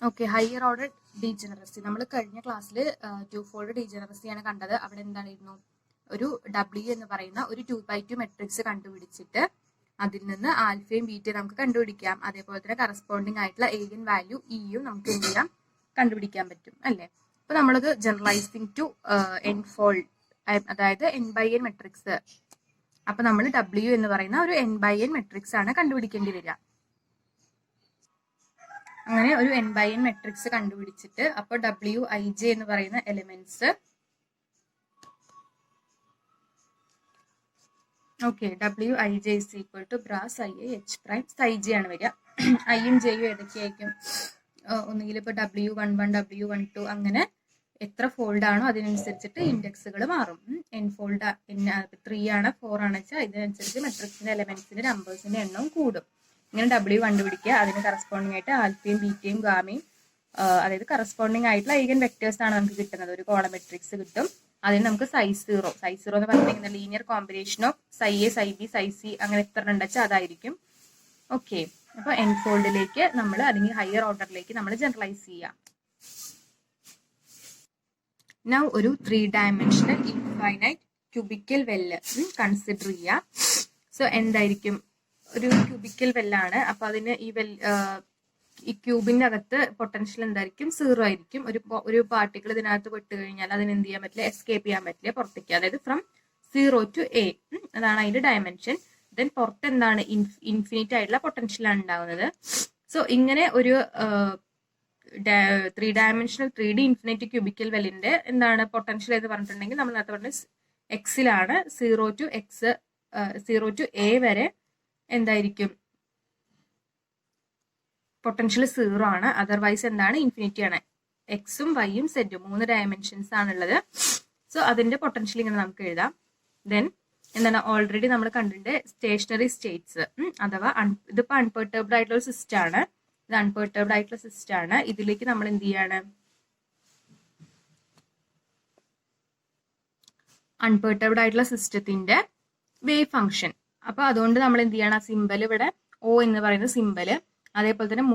Okay, higher order degeneracy നമ്മൾ കഴിഞ്ഞ ക്ലാസ്സിൽ ടു ഫോൾഡ് ഡീജനറസിയാണ് കണ്ടത്. അവിടെ എന്തായിരുന്നു, ഒരു W എന്ന് പറയുന്ന ഒരു 2x2 മെട്രിക്സ് കണ്ടുപിടിച്ചിട്ട് അതിൽ നിന്ന് ആൽഫയും ബീറ്റയും നമുക്ക് കണ്ടുപിടിക്കാം. അതേപോലെ തന്നെ കറസ്പോണ്ടിങ് ആയിട്ടുള്ള ഏഗൻ വാല്യൂ ഇയും നമുക്ക് എന്ത് ചെയ്യാം, കണ്ടുപിടിക്കാൻ പറ്റും അല്ലേ. അപ്പൊ നമ്മളത് ജനറലൈസിങ് ടു എൻ ഫോൾഡ്, അതായത് n/n മെട്രിക്സ്. അപ്പൊ നമ്മൾ W എന്ന് പറയുന്ന ഒരു n/n മെട്രിക്സ് ആണ് കണ്ടുപിടിക്കേണ്ടി വരിക. അങ്ങനെ ഒരു n/n മെട്രിക്സ് കണ്ടുപിടിച്ചിട്ട് അപ്പോൾ Wij എന്ന് പറയുന്ന elements, okay, Wij is equal to brass Ia H prime Ψj ആണ് വരിക. ഐയും ജെയും ഏതൊക്കെയായിരിക്കും, ഒന്നുകിൽ ഇപ്പോൾ W11 W12 അങ്ങനെ എത്ര ഫോൾഡ് ആണോ അതിനനുസരിച്ചിട്ട് ഇൻഡെക്സുകൾ മാറും. n ഫോൾഡ് 3 ആണ് 4 ആണ് വെച്ചാൽ ഇതിനനുസരിച്ച് മെട്രിക്സിന്റെ എലിമെന്റ്സിന്റെ നമ്പേഴ്സിന്റെ എണ്ണവും കൂടും. ഇങ്ങനെ W കണ്ടുപിടിക്കുക, അതിന് കറസ്പോണ്ടിങ് ആയിട്ട് ആൽഫയും ബീറ്റയും ഗാമയും, അതായത് കറസ്പോണ്ടിങ് ആയിട്ടുള്ള ഐഗൻ വെക്ടേഴ്സ് ആണ് നമുക്ക് കിട്ടുന്നത്. ഒരു കോളം മെട്രിക്സ് കിട്ടും. അതിന് നമുക്ക് സൈസ് സീറോ എന്ന് പറഞ്ഞിരിക്കുന്ന linear combination of psi A psi B psi C അങ്ങനെ എത്ര ഉണ്ടെച്ചാൽ അതായിരിക്കും. ഓക്കെ, അപ്പൊ എൻ ഫോൾഡിലേക്ക് നമ്മൾ അല്ലെങ്കിൽ ഹയർ ഓർഡറിലേക്ക് നമ്മൾ ജനറലൈസ് ചെയ്യാം. നൗ ഒരു 3-dimensional ഇൻഫൈനൈറ്റ് ക്യൂബിക്കൽ വെല്ല് കൺസിഡർ ചെയ്യാം. സോ എന്തായിരിക്കും, ഒരു ക്യൂബിക്കൽ വെല്ലാണ്. അപ്പൊ അതിന് ഈ ക്യൂബിന്റെ അകത്ത് പൊട്ടൻഷ്യൽ എന്തായിരിക്കും, 0 ആയിരിക്കും. ഒരു പാർട്ടിക്കിൾ ഇതിനകത്ത് പെട്ട് കഴിഞ്ഞാൽ അതിന് എന്ത് ചെയ്യാൻ പറ്റില്ല, എസ്കേപ്പ് ചെയ്യാൻ പറ്റില്ല പുറത്തേക്ക്, അതായത് ഫ്രം 0 to A, അതാണ് അതിന്റെ ഡയമെൻഷൻ. ദെൻ പുറത്ത് എന്താണ്, ഇൻഫിനിറ്റ് ആയിട്ടുള്ള പൊട്ടൻഷ്യലാണ് ഉണ്ടാവുന്നത്. സോ ഇങ്ങനെ ഒരു 3-dimensional 3D ഇൻഫിനിറ്റ് ക്യൂബിക്കൽ വെല്ലിന്റെ എന്താണ് പൊട്ടൻഷ്യൽ എന്ന് പറഞ്ഞിട്ടുണ്ടെങ്കിൽ നമ്മൾ നേരത്തെ പറഞ്ഞ എക്സിലാണ്. 0 to A വരെ എന്തായിരിക്കും, പൊട്ടൻഷ്യൽ 0 ആണ്. അതർവൈസ് എന്താണ്, ഇൻഫിനിറ്റി ആണ്. എക്സും വൈയും സെറ്റും 3 ഡയമെൻഷൻസ് ആണുള്ളത്. സോ അതിന്റെ പൊട്ടൻഷ്യൽ ഇങ്ങനെ നമുക്ക് എഴുതാം. ദെൻ എന്താണ്, ഓൾറെഡി നമ്മൾ കണ്ടിട്ടുണ്ട് സ്റ്റേഷനറി സ്റ്റേറ്റ്സ്, അഥവാ ഇതിപ്പോ അൺപെർട്ടർബ്ഡ് ആയിട്ടുള്ള ഒരു സിസ്റ്റം ആണ്. ഇത് അൺപെർട്ടർബ്ഡ് ആയിട്ടുള്ള സിസ്റ്റം ആണ്. ഇതിലേക്ക് നമ്മൾ എന്ത് ചെയ്യാണ്, അൺപെർട്ടർബ്ഡ് ആയിട്ടുള്ള സിസ്റ്റത്തിന്റെ വേവ് ഫംഗ്ഷൻ. അപ്പൊ അതുകൊണ്ട് നമ്മൾ എന്ത് ചെയ്യണം, സിമ്പൽ ഇവിടെ O എന്ന് പറയുന്ന സിമ്പല്, അതേപോലെ തന്നെ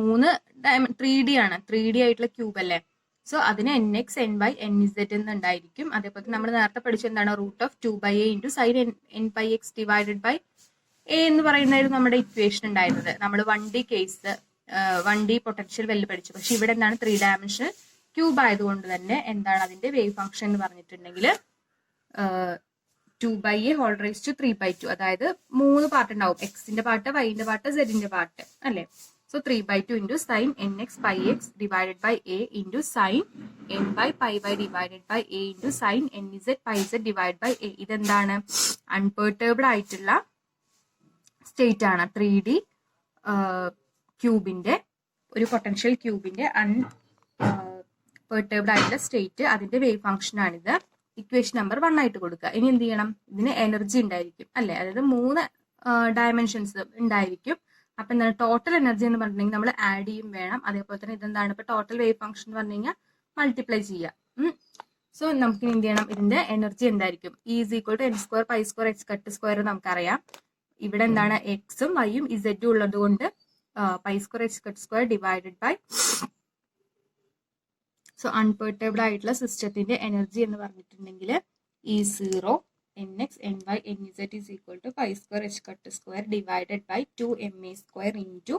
3D ആണ്, 3D ആയിട്ടുള്ള ക്യൂബ് അല്ലേ. സോ അതിന് nx ny nz എന്നുണ്ടായിരിക്കും. അതേപോലെ നമ്മൾ നേരത്തെ പഠിച്ച എന്താണ്, √2/a into sine nπx divided by a എന്ന് പറയുന്നതായിരുന്നു നമ്മുടെ ഇക്വേഷൻ ഉണ്ടായിരുന്നത്. നമ്മൾ 1D കേസ് 1D പൊട്ടൻഷ്യൽ വെല്ല് പഠിച്ചു. പക്ഷെ ഇവിടെ എന്താണ്, 3-dimensional ക്യൂബ് ആയതുകൊണ്ട് തന്നെ എന്താണ് അതിന്റെ വേവ് ഫംഗ്ഷൻ എന്ന് പറഞ്ഞിട്ടുണ്ടെങ്കിൽ 2/a ഹോൾ റൈസ് ടു 3/2, അതായത് 3 പാർട്ട് ഉണ്ടാവും, എക്സിന്റെ പാർട്ട്, വൈന്റെ പാർട്ട്, സെഡിന്റെ പാർട്ട് അല്ലെ. So 3/2 into sine nx πx divided by a into sine n/πy divided by a into sine nz πz divide by a. ഇതെന്താണ്, അൺപെർട്ടേബ്ഡ് ആയിട്ടുള്ള സ്റ്റേറ്റ് ആണ്. 3D ക്യൂബിന്റെ, ഒരു പൊട്ടൻഷ്യൽ ക്യൂബിന്റെ അൺപെർട്ടേബ്ഡ് ആയിട്ടുള്ള സ്റ്റേറ്റ്, അതിന്റെ വേവ് ഫംഗ്ഷൻ ആണിത്. ഇക്വേഷൻ നമ്പർ 1 ആയിട്ട് കൊടുക്കുക. ഇനി എന്ത് ചെയ്യണം, ഇതിന് എനർജി ഉണ്ടായിരിക്കും അല്ലെ, അതായത് 3 ഡയമെൻഷൻസ് ഉണ്ടായിരിക്കും. അപ്പൊ എന്താണ്, ടോട്ടൽ എനർജി എന്ന് പറഞ്ഞിട്ടുണ്ടെങ്കിൽ നമ്മൾ ആഡ് ചെയ്യും വേണം. അതേപോലെ തന്നെ ഇതെന്താണ്, ഇപ്പൊ ടോട്ടൽ വേവ് ഫംഗ്ഷൻ എന്ന് പറഞ്ഞു കഴിഞ്ഞാൽ മൾട്ടിപ്ലൈ ചെയ്യാം. സോ നമുക്ക് എന്ത് ചെയ്യണം, ഇതിന്റെ എനർജി എന്തായിരിക്കും, E = n² π² h² നമുക്കറിയാം. ഇവിടെ എന്താണ്, എക്സും വൈയും ഇസെറ്റും ഉള്ളത് കൊണ്ട് π² h² ഡിവൈഡഡ് ബൈ, സോ അൺപെർട്ടേബ്ഡ് ആയിട്ടുള്ള സിസ്റ്റത്തിന്റെ എനർജി എന്ന് പറഞ്ഞിട്ടുണ്ടെങ്കിൽ E0 nx ny nz is equal to π² h² divided by 2ma² into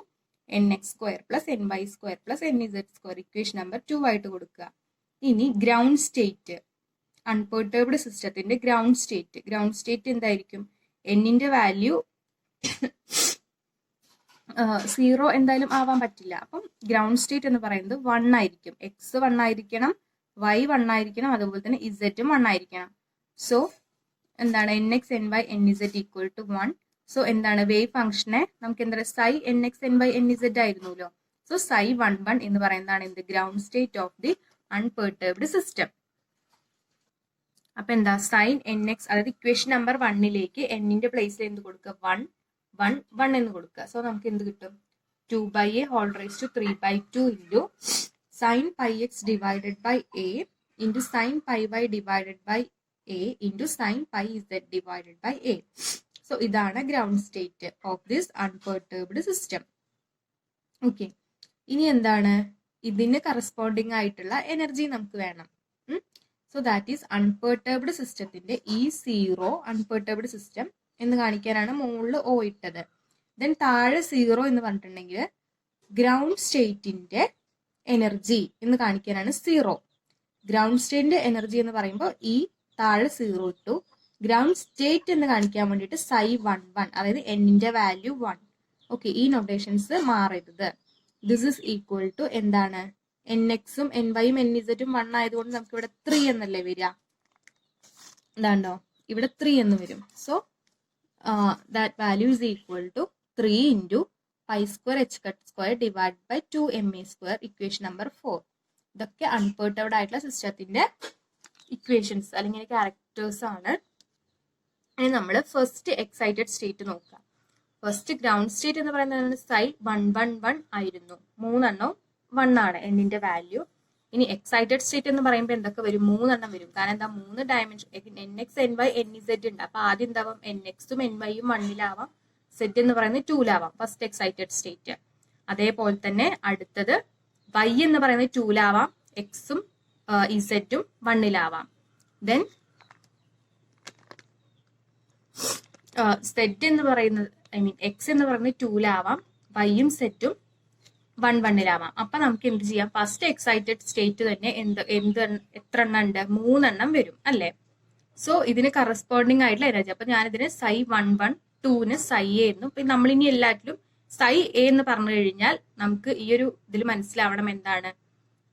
nx² plus ny² plus nz². Equation number 2 ആയിട്ട് കൊടുക്കുക. ഇനി ഗ്രൗണ്ട് സ്റ്റേറ്റ്, അൺപെർട്ടേബ്ഡ് സിസ്റ്റത്തിന്റെ ഗ്രൗണ്ട് സ്റ്റേറ്റ് എന്തായിരിക്കും, എന്നിന്റെ വാല്യൂ 0 എന്തായാലും ആവാൻ പറ്റില്ല. അപ്പം ഗ്രൗണ്ട് സ്റ്റേറ്റ് എന്ന് പറയുന്നത് 1 ആയിരിക്കും. എക്സ് 1 ആയിരിക്കണം, വൈ 1 ആയിരിക്കണം, അതുപോലെ തന്നെ ഇസെറ്റും 1 ആയിരിക്കണം. സോ എന്താണ്, nx ny nz equal to 1. So എന്താണ്, വേവ് ഫംഗ്ഷനെ നമുക്ക് എന്താ, സൈ nx ny nz ആയിരുന്നല്ലോ. സോ സൈ 11 എന്ന് പറയുന്നതാണ് എന്ത്, ground state of the unperturbed system. അപ്പൊ എന്താ, സൈൻ nx, അതായത് ഇക്വേഷൻ നമ്പർ 1ലേക്ക് എന്നിന്റെ പ്ലേസിൽ എന്ത് കൊടുക്കുക, 1 എന്ന് കൊടുക്കുക. സോ നമുക്ക് എന്ത് കിട്ടും, 2/a whole raise to 3/2 into sine πx divided by a into sine πy divided by a into sine πz divided by a. So ഇതാണ് ground state of this unperturbed system. Okay, ഇനി എന്താണ്, ഇതിന് corresponding ആയിട്ടുള്ള energy നമുക്ക് വേണം. So that is അൺപെർട്ടർബ്ഡ് സിസ്റ്റത്തിന്റെ E0 അൺപെർട്ടർബ്ഡ് system എന്ന് കാണിക്കാനാണ് മുകളിൽ O ഇട്ടത്. ദെൻ താഴെ 0 എന്ന് പറഞ്ഞിട്ടുണ്ടെങ്കിൽ ഗ്രൗണ്ട് സ്റ്റേറ്റിന്റെ എനർജി എന്ന് കാണിക്കാനാണ് 0. ഗ്രൗണ്ട് സ്റ്റേറ്റിന്റെ എനർജി എന്ന് പറയുമ്പോൾ ഈ താഴെ 0 ഇട്ടു. ഗ്രൗണ്ട് സ്റ്റേറ്റ് എന്ന് കാണിക്കാൻ വേണ്ടിയിട്ട് psi11, അതായത് എന്നിന്റെ വാല്യൂ 1. ഓക്കെ, ഈ നൊട്ടേഷൻസ് മാറരുത്. ദിസ് ഇസ് ഈക്വൽ ടു എന്താണ്, NX-ഉം NY-യും NZ-ഉം 1 ആയതുകൊണ്ട് നമുക്ക് ഇവിടെ 3 എന്നല്ലേ വരിക. എന്താണ്ടോ ഇവിടെ 3 എന്ന് വരും. So that value is equal to 3 into pi square h cut square divide by 2ma square, equation number 4. ഇതൊക്കെ അൺപെർട്ടർബ്ഡ് ആയിട്ടുള്ള സിസ്റ്റത്തിന്റെ ഇക്വേഷൻസ് അല്ലെങ്കിൽ ക്യാരക്ടേഴ്സ് ആണ്. ഇനി നമ്മൾ ഫസ്റ്റ് എക്സൈറ്റഡ് സ്റ്റേറ്റ് നോക്കാം. ഫസ്റ്റ് ഗ്രൗണ്ട് സ്റ്റേറ്റ് എന്ന് പറയുന്നത് psi111 ആയിരുന്നു. 3 എണ്ണം 1 ആണ് എന്നിന്റെ വാല്യൂ. ഇനി എക്സൈറ്റഡ് സ്റ്റേറ്റ് എന്ന് പറയുമ്പോൾ എന്തൊക്കെ വരും? 3 എണ്ണം വരും. കാരണം എന്താ, 3 ഡയമെൻഷൻ NX, NY, NZ ഉണ്ട്. അപ്പൊ ആദ്യം എന്താവാം, NX-ഉം NY-യും 1-ലാവാം, Z എന്ന് പറയുന്നത് 2-ലാവാം, ഫസ്റ്റ് എക്സൈറ്റഡ് സ്റ്റേറ്റ്. അതേപോലെ തന്നെ അടുത്തത് Y എന്ന് പറയുന്നത് 2-ലാവാം, X-ഉം Z-ഉം 1-ലാവാം. ദെൻ Z എന്ന് പറയുന്നത് X എന്ന് പറയുന്നത് 2-ലാവാം, Y-യും Z-ഉം 1-1-ലാവാം. അപ്പൊ നമുക്ക് എന്ത് ചെയ്യാം, ഫസ്റ്റ് എക്സൈറ്റഡ് സ്റ്റേറ്റ് തന്നെ എത്ര എണ്ണം ഉണ്ട്? 3 എണ്ണം വരും അല്ലേ. സോ ഇതിന് കറസ്പോണ്ടിങ് ആയിട്ടുള്ള എനർജി, അപ്പൊ ഞാനിതിന് psi11, 2-ന് psi a എന്നും, പിന്നെ നമ്മളിനി എല്ലാറ്റിലും psi a എന്ന് പറഞ്ഞു കഴിഞ്ഞാൽ നമുക്ക് ഈ ഒരു ഇതിൽ മനസ്സിലാവണം എന്താണ്,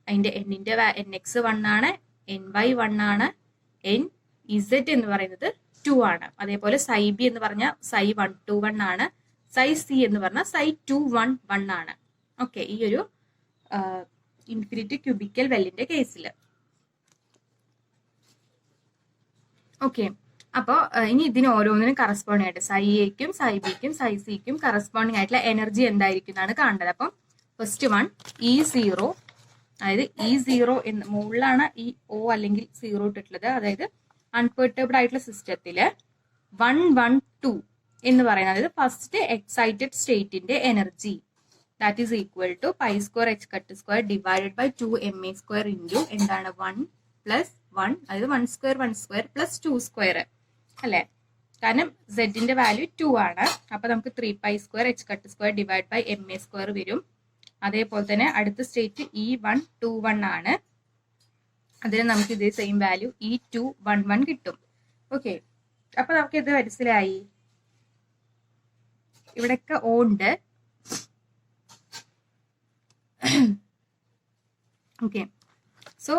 അതിന്റെ എന്നിന്റെ NX 1 ആണ്, NY 1 ആണ്, NZ എന്ന് പറയുന്നത് 2 ആണ്. അതേപോലെ psi b എന്ന് പറഞ്ഞാൽ psi121 ആണ്, psi c എന്ന് പറഞ്ഞാൽ psi211 ആണ്. ഓക്കെ, ഈ ഒരു ഇൻഫിനിറ്റി ക്യൂബിക്കൽ വെല്ലിന്റെ കേസിൽ. ഓക്കെ, അപ്പോൾ ഇനി ഇതിന് ഓരോന്നിനും കറസ്പോണ്ടിങ് ആയിട്ട് psi a-ക്കും psi b-ക്കും psi c-ക്കും കറസ്പോണ്ടിങ് ആയിട്ടുള്ള എനർജി എന്തായിരിക്കും എന്നാണ് കാണേണ്ടത്. അപ്പം ഫസ്റ്റ് വൺ E0, അതായത് E0 എന്ന് മുകളിലാണ് ഈ O അല്ലെങ്കിൽ 0 ഇട്ടിട്ടുള്ളത്. അതായത് അൺപെർട്ടർബ്ഡ് ആയിട്ടുള്ള സിസ്റ്റത്തില് 112 എന്ന് പറയുന്നത്, അതായത് ഫസ്റ്റ് എക്സൈറ്റഡ് സ്റ്റേറ്റിന്റെ energy, that is equal to pi square h cut square divided by 2ma square into എന്താണ് 1 പ്ലസ് 1, അതായത് 1 സ്ക്വയർ പ്ലസ് 2 സ്ക്വയർ അല്ലെ. കാരണം Z-ന്റെ വാല്യൂ 2 ആണ്. അപ്പൊ നമുക്ക് 3 pi square h cut square divide by ma square വരും. അതേപോലെ തന്നെ അടുത്ത സ്റ്റേറ്റ് E121 ആണ്. അതിന് നമുക്ക് ഇതേ സെയിം വാല്യൂ E211 കിട്ടും. ഓക്കെ, അപ്പൊ നമുക്ക് ഇത് മനസ്സിലായി. ഇവിടെയൊക്കെ O ഉണ്ട്. ഓക്കെ, സോ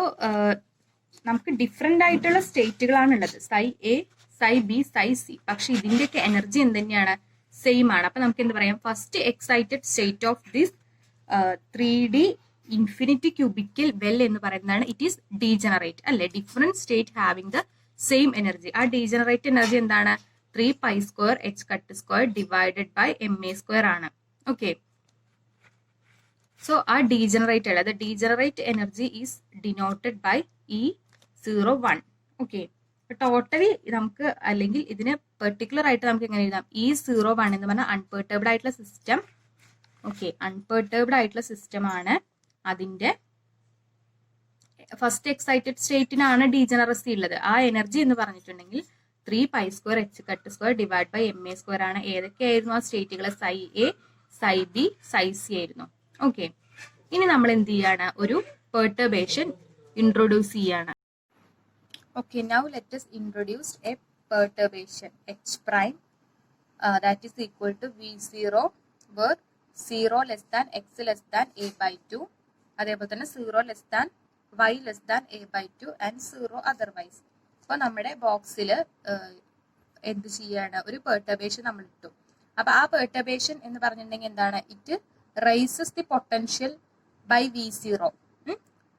നമുക്ക് ഡിഫറെന്റ് ആയിട്ടുള്ള സ്റ്റേറ്റുകളാണ് ഉള്ളത്, psi a, psi b, psi c. പക്ഷെ ഇതിന്റെയൊക്കെ എനർജി എന്ത് തന്നെയാണ്? സെയിം ആണ്. അപ്പൊ നമുക്ക് എന്ത് പറയാം, first excited state of this 3D infinity cubical well എന്ന് പറയുന്നതാണ് ഇറ്റ് ഈസ് ഡീജനറേറ്റ് അല്ലെ. Different state having the same energy. ആ ഡീജനറേറ്റ് എനർജി എന്താണ്? 3 pi square h cut square divided by ma square ആണ്. ഓക്കെ, സോ ആ degenerated, അത് degenerate energy is denoted by E01. Okay, totally നമുക്ക് അല്ലെങ്കിൽ ഇതിന് particular ആയിട്ട് നമുക്ക് എങ്ങനെ എഴുതാം, E01 എന്ന് പറഞ്ഞാൽ അൺപെർട്ടർബ്ഡ് ആയിട്ടുള്ള സിസ്റ്റം. ഓക്കെ, അൺപെർട്ടർബ്ഡ് ആയിട്ടുള്ള സിസ്റ്റം ആണ്. അതിന്റെ ഫസ്റ്റ് എക്സൈറ്റഡ് സ്റ്റേറ്റിനാണ് ഡീജനറസി ഉള്ളത്. ആ എനർജി എന്ന് പറഞ്ഞിട്ടുണ്ടെങ്കിൽ 3 pi square h cut square divide by ma square ആണ്. ഏതൊക്കെയായിരുന്നു ആ സ്റ്റേറ്റുകൾ? psi a, psi b, psi c ആയിരുന്നു. ഓക്കെ, ഇനി നമ്മൾ എന്ത് ചെയ്യാണ്, ഒരു പെർട്ടർബേഷൻ ഇൻട്രൊഡ്യൂസ് ചെയ്യാണ്. Okay, now let us introduce a perturbation h prime that is equal to V0 where 0 less than x less than a by 2, അതേപോലെ തന്നെ 0 less than y less than a by 2 and 0 otherwise. അപ്പോൾ നമ്മുടെ ബോക്സിൽ എന്ത് ചെയ്യാണ്, ഒരു perturbation നമ്മൾ ഇട്ടു. അപ്പൊ ആ പെർട്ടർബേഷൻ എന്ന് പറഞ്ഞിട്ടുണ്ടെങ്കിൽ എന്താണ്, it rises the potential by V0.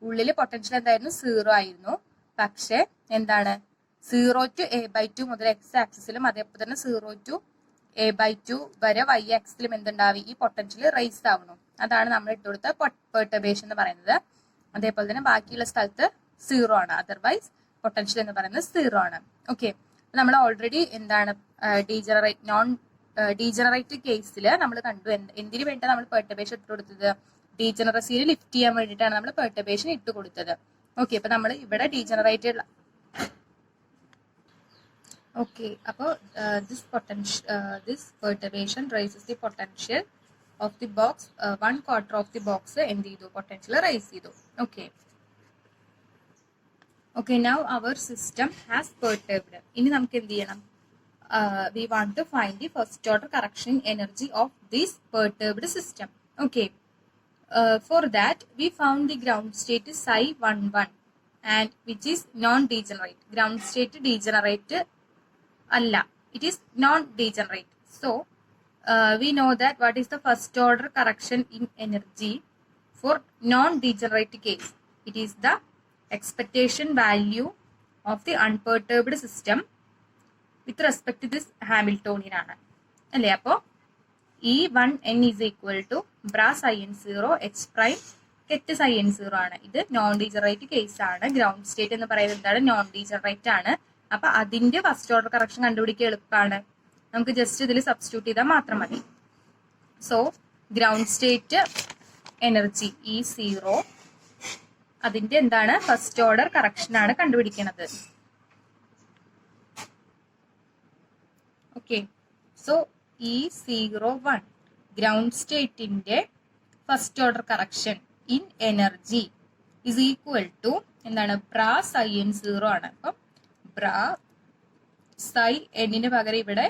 ഉള്ളിൽ പൊട്ടൻഷ്യൽ എന്തായിരുന്നു? 0 ആയിരുന്നു. പക്ഷെ എന്താണ്, 0 to a by 2 മുതൽ x ആക്സിസിലും അതേപോലെ തന്നെ 0 to a by 2 വരെ y ആക്സിസിലും എന്തുണ്ടാവും, ഈ പൊട്ടൻഷ്യൽ റൈസ് ആവണം. അതാണ് നമ്മൾ ഇട്ടുകൊടുത്ത പെർട്ടർബേഷൻ എന്ന് പറയുന്നത്. അതേപോലെ തന്നെ ബാക്കിയുള്ള സ്ഥലത്ത് 0 ആണ്, അതർവൈസ് പൊട്ടൻഷ്യൽ എന്ന് പറയുന്നത് 0 ആണ്. ഓക്കെ, നമ്മൾ ഓൾറെഡി എന്താണ് ഡീജനറേറ്റ് കേസിൽ നമ്മൾ കണ്ടു എന്തിനു വേണ്ടി നമ്മൾ പെർട്ടർബേഷൻ ഇട്ട് കൊടുത്തത്, ഡീജനറസിയിൽ ലിഫ്റ്റ് ചെയ്യാൻ വേണ്ടിയിട്ടാണ് നമ്മൾ പെർട്ടർബേഷൻ ഇട്ട് കൊടുത്തത്. ഓക്കെ, അപ്പൊ നമ്മൾ ഇവിടെ ഡീജനറേറ്റ് ഓക്കെ, അപ്പോൾ this perturbation raises the potential of the box, 1/4 of the box എന്ത് ചെയ്തു, പൊട്ടൻഷ്യൽ റൈസ് ചെയ്തു. Okay okay, now our system has perturbed. ഇനി നമുക്ക് എന്ത് ചെയ്യണം, we want to find the first order correction energy of this perturbed system. Okay, for that we found the ground state psi11 and which is non-degenerate. Ground state degenerate alla, it is non-degenerate. So we know that what is the first order correction in energy for non-degenerate case. It is the expectation value of the unperturbed system with respect to this Hamiltonian ആണ് അല്ലേ. അപ്പോൾ E1n is equal to bra sin0 H prime ket sin0 ആണ്. ഇത് non degenerate case ആണ്. Ground state എന്ന് പറയുന്നത് എന്താണ്, non degenerate ആണ്. അപ്പൊ അതിന്റെ ഫസ്റ്റ് ഓർഡർ കറക്ഷൻ കണ്ടുപിടിക്കാൻ എളുപ്പമാണ്, നമുക്ക് ജസ്റ്റ് ഇതിൽ സബ്സ്റ്റിറ്റ്യൂട്ട് ചെയ്താൽ മാത്രം മതി. So ground state energy E0 അതിന്റെ എന്താണ്, ഫസ്റ്റ് ഓർഡർ കറക്ഷൻ ആണ് കണ്ടുപിടിക്കുന്നത്. ഓക്കെ, സോ E01 ഗ്രൗണ്ട് സ്റ്റേറ്റിന്റെ first order correction in energy is equal to എന്താണ്, ബ്രാ sin0 ആണ്. അപ്പം ബ്രാ സൈ എന്നിന് പകരം ഇവിടെ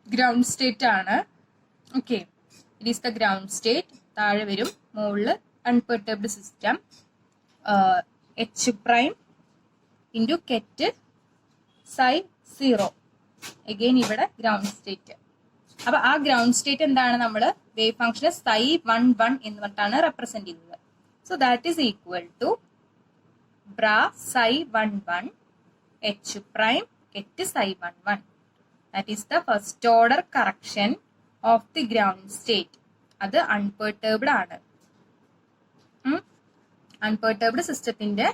ഗ്രൗണ്ട് സ്റ്റേറ്റ് ആണ്. Okay, it is the ground state. താഴെ വരും, മുകളിൽ unperturbed system, H prime into ket psi0. Again ഇവിടെ ഗ്രൗണ്ട് സ്റ്റേറ്റ്. അപ്പൊ ആ ഗ്രൗണ്ട് സ്റ്റേറ്റ് എന്താണ്, നമ്മൾ വേവ് ഫംഗ്ഷനെ psi11 എന്ന് പറഞ്ഞിട്ടാണ് റെപ്രസെന്റ് ചെയ്യുന്നത്. So that is equal to bra psi11 H prime ket psi11. That is the first order correction of the ground state. അത് അൺപെർട്ടർബ്ഡ് ആണ്. അൺപെർട്ടർബ്ഡ് സിസ്റ്റത്തിന്റെ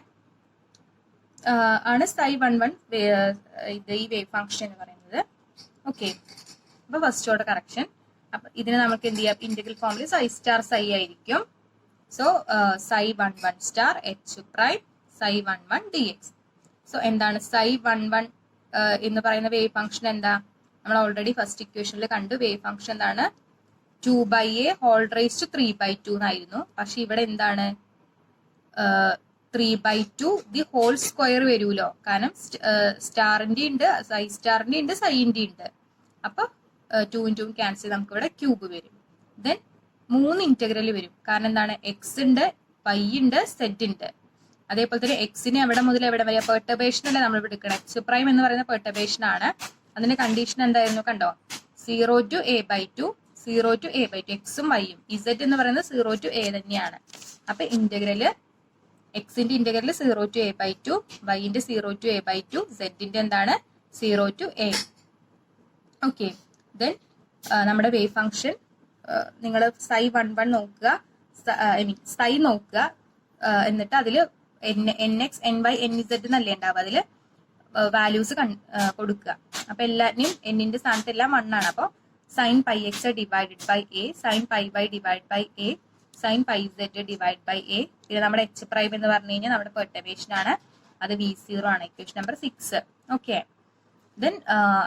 ആണ് psi11 ഇത് ഈ വേവ് ഫംഗ്ഷൻ എന്ന് പറയുന്നത്. ഓക്കെ, അപ്പൊ ഫസ്റ്റ് ഓർഡർ കറക്ഷൻ. അപ്പൊ ഇതിനെ നമുക്ക് എന്ത് ചെയ്യാം, ഇന്റഗ്രൽ ഫോമിൽ psi സ്റ്റാർ psi ആയിരിക്കും. So psi11 star H prime psi11 dx. So എന്താണ് psi11 എന്ന് പറയുന്ന വേവ് ഫംഗ്ഷൻ എന്താ, നമ്മൾ ഓൾറെഡി ഫസ്റ്റ് ഇക്വേഷനിൽ കണ്ടു. വേവ് ഫംഗ്ഷൻ എന്താണ്, 2/a ഹോൾ റൈസ് ടു 3/2 എന്നായിരുന്നു. പക്ഷെ ഇവിടെ എന്താണ് 3/2 ദി ഹോൾ സ്ക്വയർ വരുമല്ലോ, കാരണം സ്റ്റാറിന്റെ ഉണ്ട്, സൈ സ്റ്റാറിന്റെ ഉണ്ട്, സൈന്റെ ഉണ്ട്. അപ്പൊ 2 × 2 ക്യാൻസൽ, നമുക്ക് ഇവിടെ ക്യൂബ് വരും. ദെൻ 3 ഇന്റഗ്രൽ വരും, കാരണം എന്താണ്, എക്സ് ഉണ്ട്, വൈ ഉണ്ട്, സെഡ് ഉണ്ട്. അതേപോലെ തന്നെ എക്സിന് എവിടെ മുതൽ എവിടെ വരെ പെർട്ടർബേഷൻ അല്ലേ നമ്മൾ ഇവിടെ എടുക്കണം. എച്ച് പ്രൈം എന്ന് പറയുന്ന പെർട്ടർബേഷൻ ആണ്. അതിന്റെ കണ്ടീഷൻ എന്തായിരുന്നു കണ്ടോ, 0 to a/2, 0 to a/2, എക്സും വൈയും. ഇസെഡ് എന്ന് പറയുന്നത് 0 to a തന്നെയാണ്. അപ്പൊ ഇന്റഗ്രല് എക്സിന്റെ integral 0 to a/2, വൈന്റെ 0 to a/2, സെഡിന്റെ എന്താണ് 0 to a. ഓക്കെ, ദെൻ നമ്മുടെ വേവ് ഫംഗ്ഷൻ നിങ്ങൾ psi11 നോക്കുക, ഐ മീൻ psi നോക്കുക, എന്നിട്ട് അതിൽ nx ny nz എന്നല്ലേ ഉണ്ടാവുക, അതിൽ വാല്യൂസ് കൊടുക്കുക. അപ്പൊ എല്ലാത്തിനും എന്നിന്റെ സ്ഥാനത്ത് എല്ലാം 1 ആണ്. അപ്പോൾ sin πx divided by a, sin πy divide by a, sin πz divide by a. പിന്നെ നമ്മുടെ എച്ച് പ്രൈം എന്ന് പറഞ്ഞു കഴിഞ്ഞാൽ നമ്മുടെ പെർട്ടർബേഷൻ ആണ്, അത് V0 ആണ്, ഇക്വേഷൻ നമ്പർ 6. ഓക്കെ, ദെൻ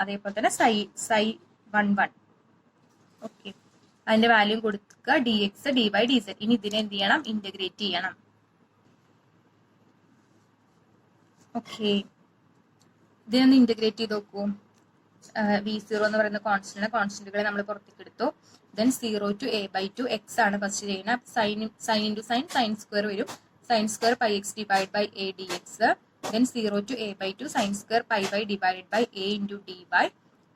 അതേപോലെ തന്നെ psi11. ഓക്കെ, അതിന്റെ വാല്യൂ കൊടുക്കുക, dx dy dz. ഇനി ഇതിനെ എന്ത് ചെയ്യണം, ഇന്റഗ്രേറ്റ് ചെയ്യണം. ഓക്കെ, ഇതിനൊന്ന് ഇന്റഗ്രേറ്റ് ചെയ്ത് നോക്കൂ. V0 എന്ന് പറയുന്ന കോൺസ്റ്റന്റുകളെ നമ്മൾ പുറത്തേക്ക് എടുത്തു. ദെൻ 0 to a/2 എക്സ് ആണ് ഫസ്റ്റ് ചെയ്യുന്നത്. Sine into sine, sine square വരും, sine square πx divide by a dx. Then 0 to a/2 sine square πy divide by a into dy.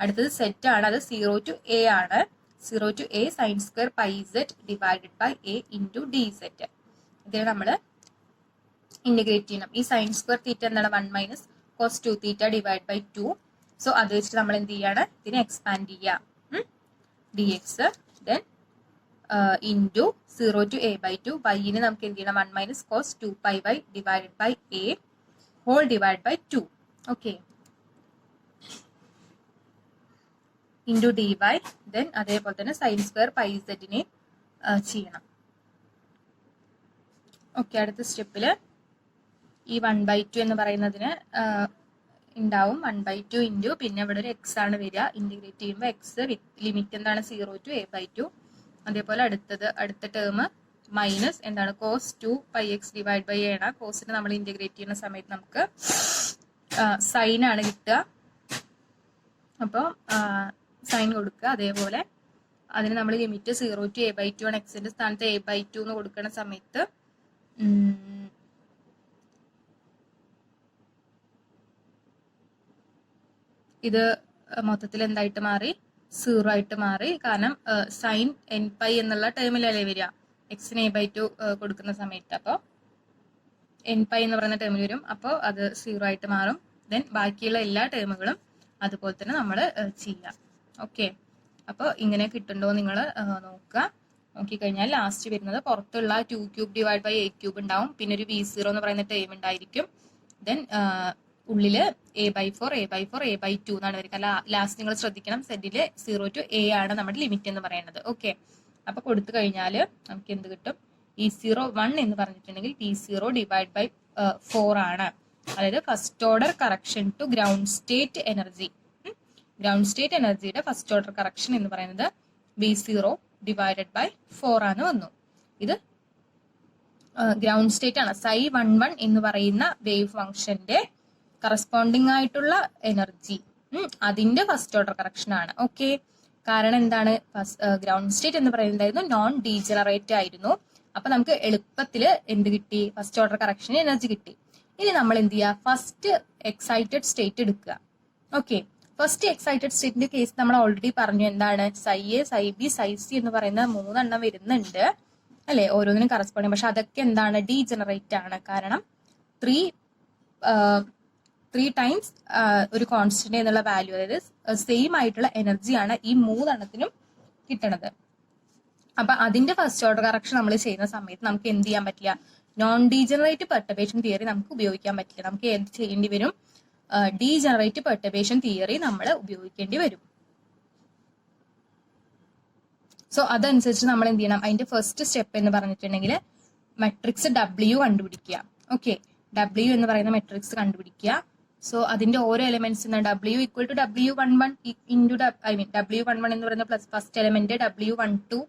അടുത്തത് സെറ്റ് ആണ്, അത് 0 to a ആണ്, 0 to a sine square πz divided by a into dz. ഇതിനെ നമ്മൾ integrate ചെയ്യണം. ഈ sign square തീറ്റ എന്താണ്, 1 - cos 2 theta divide by 2. So അത് വെച്ചിട്ട് നമ്മൾ എന്ത് ചെയ്യാണ്, ഇതിനെ എക്സ്പാൻഡ് ചെയ്യാം, dx. Then into 0 to a/2, വൈന് നമുക്ക് എന്ത് ചെയ്യണം, 1 - cos 2πy divided by a whole divide by 2. Okay, into dy. Then അതേപോലെ തന്നെ സൈൻ സ്ക്വയർ πz ചെയ്യണം. ഓക്കെ, അടുത്ത സ്റ്റെപ്പിൽ ഈ 1/2 എന്ന് പറയുന്നതിന് ഉണ്ടാവും 1/2 ഇൻറ്റു, പിന്നെ ഇവിടെ ഒരു എക്സ് ആണ് വരിക. ഇന്റഗ്രേറ്റ് ചെയ്യുമ്പോൾ എക്സ് ലിമിറ്റ് എന്താണ് 0 to a/2. അതേപോലെ അടുത്ത ടേം മൈനസ് എന്താണ് cos 2πx divide by a ആണ്. കോസിന് നമ്മൾ ഇന്റഗ്രേറ്റ് ചെയ്യുന്ന സമയത്ത് നമുക്ക് സൈൻ ആണ് കിട്ടുക. അപ്പോൾ സൈൻ കൊടുക്കുക. അതേപോലെ അതിന് നമ്മൾ ലിമിറ്റ് 0 to a/2 ആണ്. എക്സിന്റെ സ്ഥാനത്ത് a/2 എന്ന് കൊടുക്കുന്ന സമയത്ത് ഇത് മൊത്തത്തിൽ എന്തായിട്ട് മാറി, 0 ആയിട്ട് മാറി. കാരണം സൈൻ nπ എന്നുള്ള ടേമിലല്ലേ വരിക എക്സിന് a/2 കൊടുക്കുന്ന സമയത്ത്. അപ്പോൾ nπ എന്ന് പറയുന്ന ടേമിൽ വരും. അപ്പോൾ അത് 0 ആയിട്ട് മാറും. ദെൻ ബാക്കിയുള്ള എല്ലാ ടേമുകളും അതുപോലെ തന്നെ നമ്മൾ ചെയ്യാം. ഓക്കെ, അപ്പോൾ ഇങ്ങനെ കിട്ടുന്നുണ്ടോ നിങ്ങൾ നോക്കുക. നോക്കിക്കഴിഞ്ഞാൽ ലാസ്റ്റ് വരുന്നത് പുറത്തുള്ള 2³ ഡിവൈഡ് ബൈ a³ ഉണ്ടാവും. പിന്നെ ഒരു v0 എന്ന് പറയുന്ന ടേം ഉണ്ടായിരിക്കും. ദെൻ ഉള്ളില് a/4 a/2 എന്നാണ് വരിക. ലാസ്റ്റ് നിങ്ങൾ ശ്രദ്ധിക്കണം, സെറ്റില് 0 to a ആണ് നമ്മുടെ ലിമിറ്റ് എന്ന് പറയുന്നത്. ഓക്കെ, അപ്പൊ കൊടുത്തു കഴിഞ്ഞാൽ നമുക്ക് എന്ത് കിട്ടും? E01 എന്ന് പറഞ്ഞിട്ടുണ്ടെങ്കിൽ P0 ഡിവൈഡ് ബൈ 4 ആണ്. അതായത് first order correction to ground state energy. Ground state എനർജിയുടെ ഫസ്റ്റ് ഓർഡർ കറക്ഷൻ എന്ന് പറയുന്നത് V0 ഡിവൈഡഡ് ബൈ 4 ആണ് വന്നു. ഇത് ഗ്രൗണ്ട് സ്റ്റേറ്റ് ആണ്. Psi11 എന്ന് പറയുന്ന വേവ് ഫംഗ്ഷന്റെ കറസ്പോണ്ടിങ് ആയിട്ടുള്ള എനർജി അതിന്റെ ഫസ്റ്റ് ഓർഡർ കറക്ഷൻ ആണ്. ഓക്കെ, കാരണം എന്താണ്, ഗ്രൗണ്ട് സ്റ്റേറ്റ് എന്ന് പറയുന്നതായിരുന്നു നോൺ ഡീജനറേറ്റ് ആയിരുന്നു. അപ്പൊ നമുക്ക് എളുപ്പത്തിൽ എന്ത് കിട്ടി? ഫസ്റ്റ് ഓർഡർ കറക്ഷൻ എനർജി കിട്ടി. ഇനി നമ്മൾ എന്ത് ചെയ്യുക? ഫസ്റ്റ് എക്സൈറ്റഡ് സ്റ്റേറ്റ് എടുക്കുക. ഓക്കെ, ഫസ്റ്റ് എക്സൈറ്റഡ് സ്റ്റേറ്റിന്റെ കേസ് നമ്മൾ ഓൾറെഡി പറഞ്ഞു. എന്താണ്? Psi A, Psi B, Psi C എന്ന് പറയുന്ന 3 എണ്ണം വരുന്നുണ്ട് അല്ലെ, ഓരോന്നിനും കറസ്പോണ്ടിങ്. പക്ഷെ അതൊക്കെ എന്താണ്? ഡീജനറേറ്റ് ആണ്. കാരണം 3 ടൈംസ് ഒരു കോൺസ്റ്റന്റ് എന്നുള്ള വാല്യൂ, അതായത് സെയിം ആയിട്ടുള്ള എനർജിയാണ് ഈ 3 എണ്ണത്തിനും കിട്ടണത്. അപ്പൊ അതിന്റെ ഫസ്റ്റ് ഓർഡർ കറക്ഷൻ നമ്മൾ ചെയ്യുന്ന സമയത്ത് നമുക്ക് എന്ത് ചെയ്യാൻ പറ്റില്ല? നോൺ ഡീജനറേറ്റ് പെർട്ടർബേഷൻ തിയറി നമുക്ക് ഉപയോഗിക്കാൻ പറ്റില്ല. നമുക്ക് എന്ത് ചെയ്യേണ്ടി വരും? ഡീജനറേറ്റ് പെർട്ടർബേഷൻ തിയറി നമ്മൾ ഉപയോഗിക്കേണ്ടി വരും. സോ അതനുസരിച്ച് നമ്മൾ എന്ത് ചെയ്യണം? അതിന്റെ ഫസ്റ്റ് സ്റ്റെപ്പ് എന്ന് പറഞ്ഞിട്ടുണ്ടെങ്കിൽ മെട്രിക്സ് W കണ്ടുപിടിക്കുക. ഓക്കെ, W എന്ന് പറയുന്ന മെട്രിക്സ് കണ്ടുപിടിക്കുക. സോ അതിന്റെ ഓരോ elements W equal to W11 into W11 എന്ന് പറയുന്ന പ്ലസ് ഫസ്റ്റ് എലിമെന്റ് W12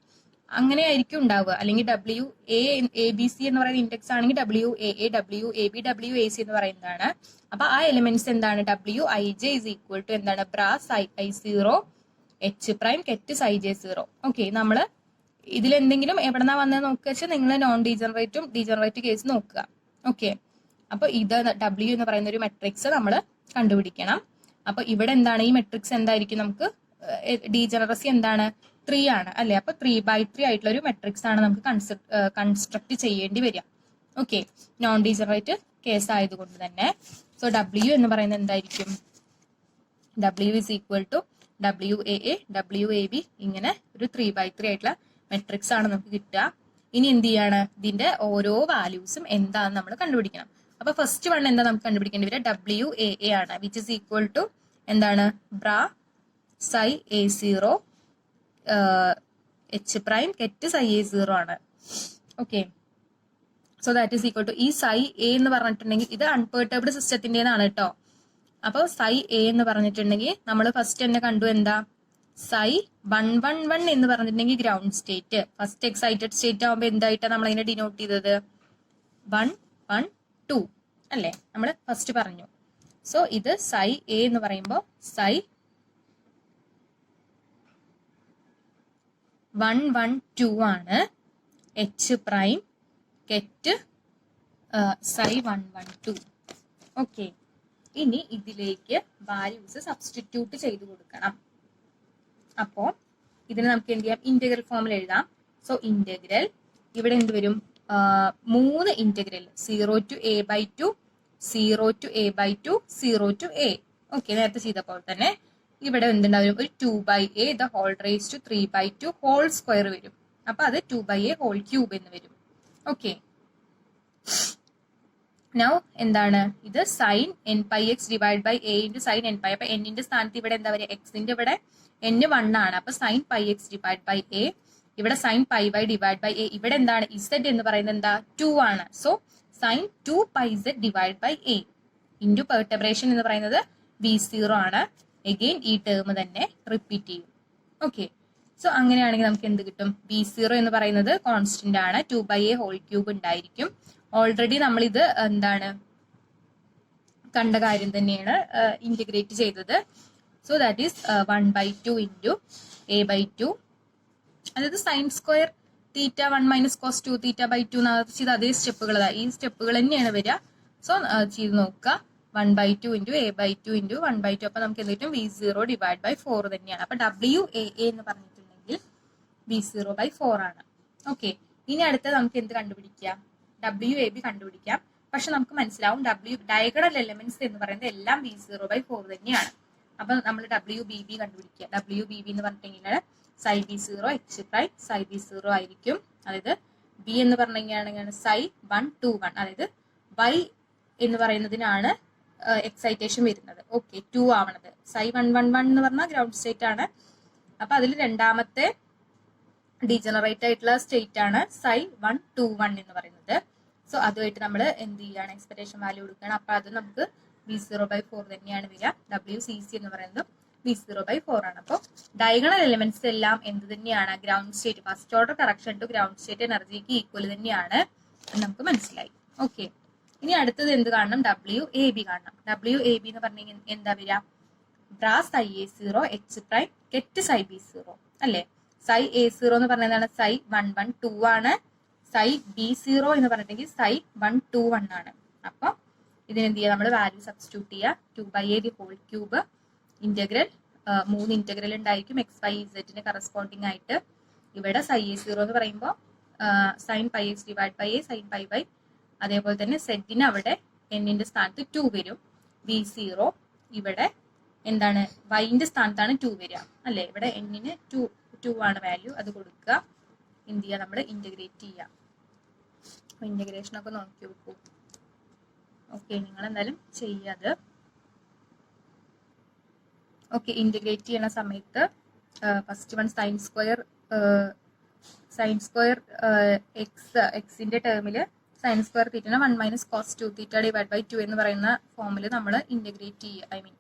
അങ്ങനെ ആയിരിക്കും ഉണ്ടാവുക. അല്ലെങ്കിൽ WABC എന്ന് പറയുന്ന ഇൻഡെക്സ് ആണെങ്കിൽ WAA, WAB, WAC എന്ന് പറയുന്നതാണ്. അപ്പൊ ആ എലിമെന്റ്സ് എന്താണ്? WIJ ഇസ് ഈക്വൽ ടു എന്താണ്? Bra I0 H prime ket Ψj0. Okay, നമ്മള് ഇതിലെന്തെങ്കിലും എവിടെന്നാ വന്നത് നോക്കുക വെച്ചാൽ നിങ്ങൾ നോൺ ഡീജനറേറ്റും ഡീജനറേറ്റ് കേസ് നോക്കുക. ഓക്കെ, അപ്പൊ ഇത് W എന്ന് പറയുന്ന ഒരു മെട്രിക്സ് നമ്മൾ കണ്ടുപിടിക്കണം. അപ്പൊ ഇവിടെ എന്താണ്? ഈ മെട്രിക്സ് എന്തായിരിക്കും? നമുക്ക് ഡീജനറസി എന്താണ്? 3 ആണ് അല്ലെ. അപ്പൊ 3/3 ആയിട്ടുള്ള ഒരു മെട്രിക്സ് ആണ് നമുക്ക് കൺസ്ട്രക്ട് ചെയ്യേണ്ടി വരിക. ഓക്കെ, നോൺ ഡീജനറേറ്റ് കേസ് ആയതുകൊണ്ട് തന്നെ. സോ W എന്ന് പറയുന്നത് എന്തായിരിക്കും? W is equal to WAA, WAB ഇങ്ങനെ ഒരു 3/3 ആയിട്ടുള്ള മെട്രിക്സ് ആണ് നമുക്ക് കിട്ടുക. ഇനി എന്ത് ചെയ്യാണ്? ഇതിന്റെ ഓരോ വാല്യൂസും എന്താണെന്ന് നമ്മൾ കണ്ടുപിടിക്കണം. അപ്പൊ ഫസ്റ്റ് വൺ എന്താ നമുക്ക് കണ്ടുപിടിക്കേണ്ടി വരിക? WAA ആണ്, വിച്ച് ഇസ് ഈക്വൽ ടു എന്താണ്? Bra Psi A0 H prime ket Psi A0 ആണ്. Okay, so that is equal to ഈ Psi A എന്ന് പറഞ്ഞിട്ടുണ്ടെങ്കിൽ ഇത് അൺപെർട്ടർബ്ഡ് സിസ്റ്റത്തിന്റേതാണ് കേട്ടോ. അപ്പൊ Psi A എന്ന് പറഞ്ഞിട്ടുണ്ടെങ്കിൽ നമ്മൾ ഫസ്റ്റ് തന്നെ കണ്ടു എന്താ? Psi111 എന്ന് പറഞ്ഞിട്ടുണ്ടെങ്കിൽ ground state. First excited state ആകുമ്പോൾ എന്തായിട്ടാണ് നമ്മൾ അതിനെ ഡിനോട്ട് ചെയ്തത്? 112 അല്ലേ, നമ്മൾ ഫസ്റ്റ് പറഞ്ഞു. സോ ഇത് Psi A എന്ന് പറയുമ്പോൾ Psi112 ആണ്. H prime കെറ്റ് Psi112. ഓക്കെ, ഇനി ഇതിലേക്ക് വാല്യൂസ് സബ്സ്റ്റിറ്റ്യൂട്ട് ചെയ്ത് കൊടുക്കണം. അപ്പോ ഇതിന് നമുക്ക് എന്ത് ചെയ്യാം? ഇന്റഗ്രൽ ഫോമിൽ എഴുതാം. സോ ഇന്റഗ്രൽ ഇവിടെ എന്ത് വരും? 3 integral 0 to a/2, 0 to a/2, 0 to a. Okay, നേരത്തെ ചെയ്തപ്പോൾ തന്നെ ഇവിടെ എന്തുണ്ടാവും? ഒരു 2/a the whole raised to 3/2 whole square വരും. അപ്പൊ അത് 2/a whole cube എന്ന് വരും. ഓക്കെ, നൗ എന്താണ്? ഇത് sine nπx divide by a into sine nπ. അപ്പൊ എന്നിന്റെ സ്ഥാനത്ത് ഇവിടെ എന്താ പറയുക? എക്സിന്റെ ഇവിടെ n 1 ആണ്. അപ്പൊ sine πx divide by a ഇവിടെ sine pi y divide by a, ഇവിടെ എന്താണ് ഇസെഡ് എന്ന് പറയുന്നത് എന്താ 2 ആണ്. So sine 2 pi z divide by A into perturbation എന്ന് പറയുന്നത് V0 ആണ്. എഗെയിൻ ഈ ടേം തന്നെ റിപ്പീറ്റ് ചെയ്യും. ഓക്കെ, സോ അങ്ങനെയാണെങ്കിൽ നമുക്ക് എന്ത് കിട്ടും? V0 എന്ന് പറയുന്നത് കോൺസ്റ്റന്റ് ആണ്, 2/a ഹോൾ ക്യൂബ് ഉണ്ടായിരിക്കും. ഓൾറെഡി നമ്മൾ ഇത് എന്താണ് കണ്ട കാര്യം തന്നെയാണ് ഇന്റഗ്രേറ്റ് ചെയ്തത്. So that is 1/2 into a/2, അതായത് sine square theta 1 minus cos 2 theta by 2 ചെയ്ത് അതേ സ്റ്റെപ്പുകൾ, ഈ സ്റ്റെപ്പുകൾ തന്നെയാണ് വരിക. സോ ചെയ്ത് നോക്കുക. 1/2 ഇൻറ്റു a/2 ഇൻറ്റു 1/2, അപ്പൊ നമുക്ക് എന്ത് കിട്ടും? V0 ഡിവൈഡ് ബൈ 4 തന്നെയാണ്. അപ്പൊ WAA എന്ന് പറഞ്ഞിട്ടുണ്ടെങ്കിൽ V0/4 ആണ്. ഓക്കെ, ഇനി അടുത്ത നമുക്ക് എന്ത് കണ്ടുപിടിക്കാം? WAB കണ്ടുപിടിക്കാം. പക്ഷെ നമുക്ക് മനസ്സിലാവും ഡയഗണൽ എലമെന്റ്സ് എന്ന് പറയുന്നത് എല്ലാം V0/4 തന്നെയാണ്. അപ്പൊ നമ്മൾ WBB കണ്ടുപിടിക്കുക. WBB എന്ന് പറഞ്ഞിട്ടുണ്ടെങ്കിൽ psi B0 H prime psi B0 ആയിരിക്കും. അതായത് B എന്ന് പറഞ്ഞു കഴിഞ്ഞാൽ psi 1 2 1, അതായത് Y എന്ന് പറയുന്നതിനാണ് എക്സൈറ്റേഷൻ വരുന്നത്. ഓക്കെ, 2 ആവണത് psi 1 1 1 എന്ന് പറഞ്ഞാൽ ഗ്രൗണ്ട് സ്റ്റേറ്റ് ആണ്. അപ്പൊ അതിൽ രണ്ടാമത്തെ ഡീജനറേറ്റ് ആയിട്ടുള്ള സ്റ്റേറ്റ് ആണ് psi 1 2 1 എന്ന് പറയുന്നത്. സോ അതുമായിട്ട് നമ്മൾ എന്ത് ചെയ്യാണ്? എക്സ്പെക്ടേഷൻ വാല്യൂ കൊടുക്കണം. അപ്പൊ അത് നമുക്ക് V0/4 തന്നെയാണ് വരിക. WCC എന്ന് പറയുന്നത് V0/4 ആണ്. അപ്പോൾ ഡയഗണൽ എലിമെന്റ്സ് എല്ലാം എന്ത് തന്നെയാണ്? Ground state, first order correction to ground state എനർജിക്ക് ഈക്വൽ തന്നെയാണ് നമുക്ക് മനസ്സിലായി. ഓക്കെ, ഇനി അടുത്തത് എന്ത് കാണണം? WAB കാണണം. WAB എന്ന് പറഞ്ഞാൽ എന്താ വരിക? Bras psi A0 H prime ket psi B0 അല്ലേ? psi A0 എന്ന് പറഞ്ഞതാണ് psi 1 1 2 ആണ്. psi B0 എന്ന് പറഞ്ഞിട്ടുണ്ടെങ്കിൽ psi 1 2 1 ആണ്. അപ്പൊ ഇതിനെന്ത് ചെയ്യുക? നമ്മൾ വാല്യൂ സബ്സ്റ്റിറ്റ്യൂട്ട് ചെയ്യുക. 2/a whole cube integral 3 integral ഉണ്ടായിരിക്കും എക്സ് വൈ ഇസെഡിന് കറസ്പോണ്ടിങ് ആയിട്ട്. ഇവിടെ psi A0 എന്ന് പറയുമ്പോൾ sine pi X divide by A sine pi by, അതേപോലെ തന്നെ സെഡിന് അവിടെ എന്നിന്റെ സ്ഥാനത്ത് 2 വരും. V0 ഇവിടെ എന്താണ്? വൈന്റെ സ്ഥാനത്താണ് 2 വരിക അല്ലെ? ഇവിടെ എന്നിന് 2 ആണ് വാല്യൂ, അത് കൊടുക്കുക. എന്ത് ചെയ്യുക? നമ്മൾ ഇന്റഗ്രേറ്റ് ചെയ്യുക. ഇന്റഗ്രേഷൻ ഒക്കെ നോക്കി വെക്കൂ. ഓക്കെ, നിങ്ങൾ എന്തായാലും ചെയ്യാത്. ഓക്കെ, ഇന്റഗ്രേറ്റ് ചെയ്യുന്ന സമയത്ത് ഫസ്റ്റ് വൺ സൈൻ സ്ക്വയർ എക്സിന്റെ ടേമിൽ സൈൻ സ്ക്വയർ തീറ്റനെ 1 minus cos 2 theta divide by 2 എന്ന് പറയുന്ന ഫോമിൽ നമ്മൾ ഇന്റഗ്രേറ്റ് ചെയ്യുക. ഐ മീൻ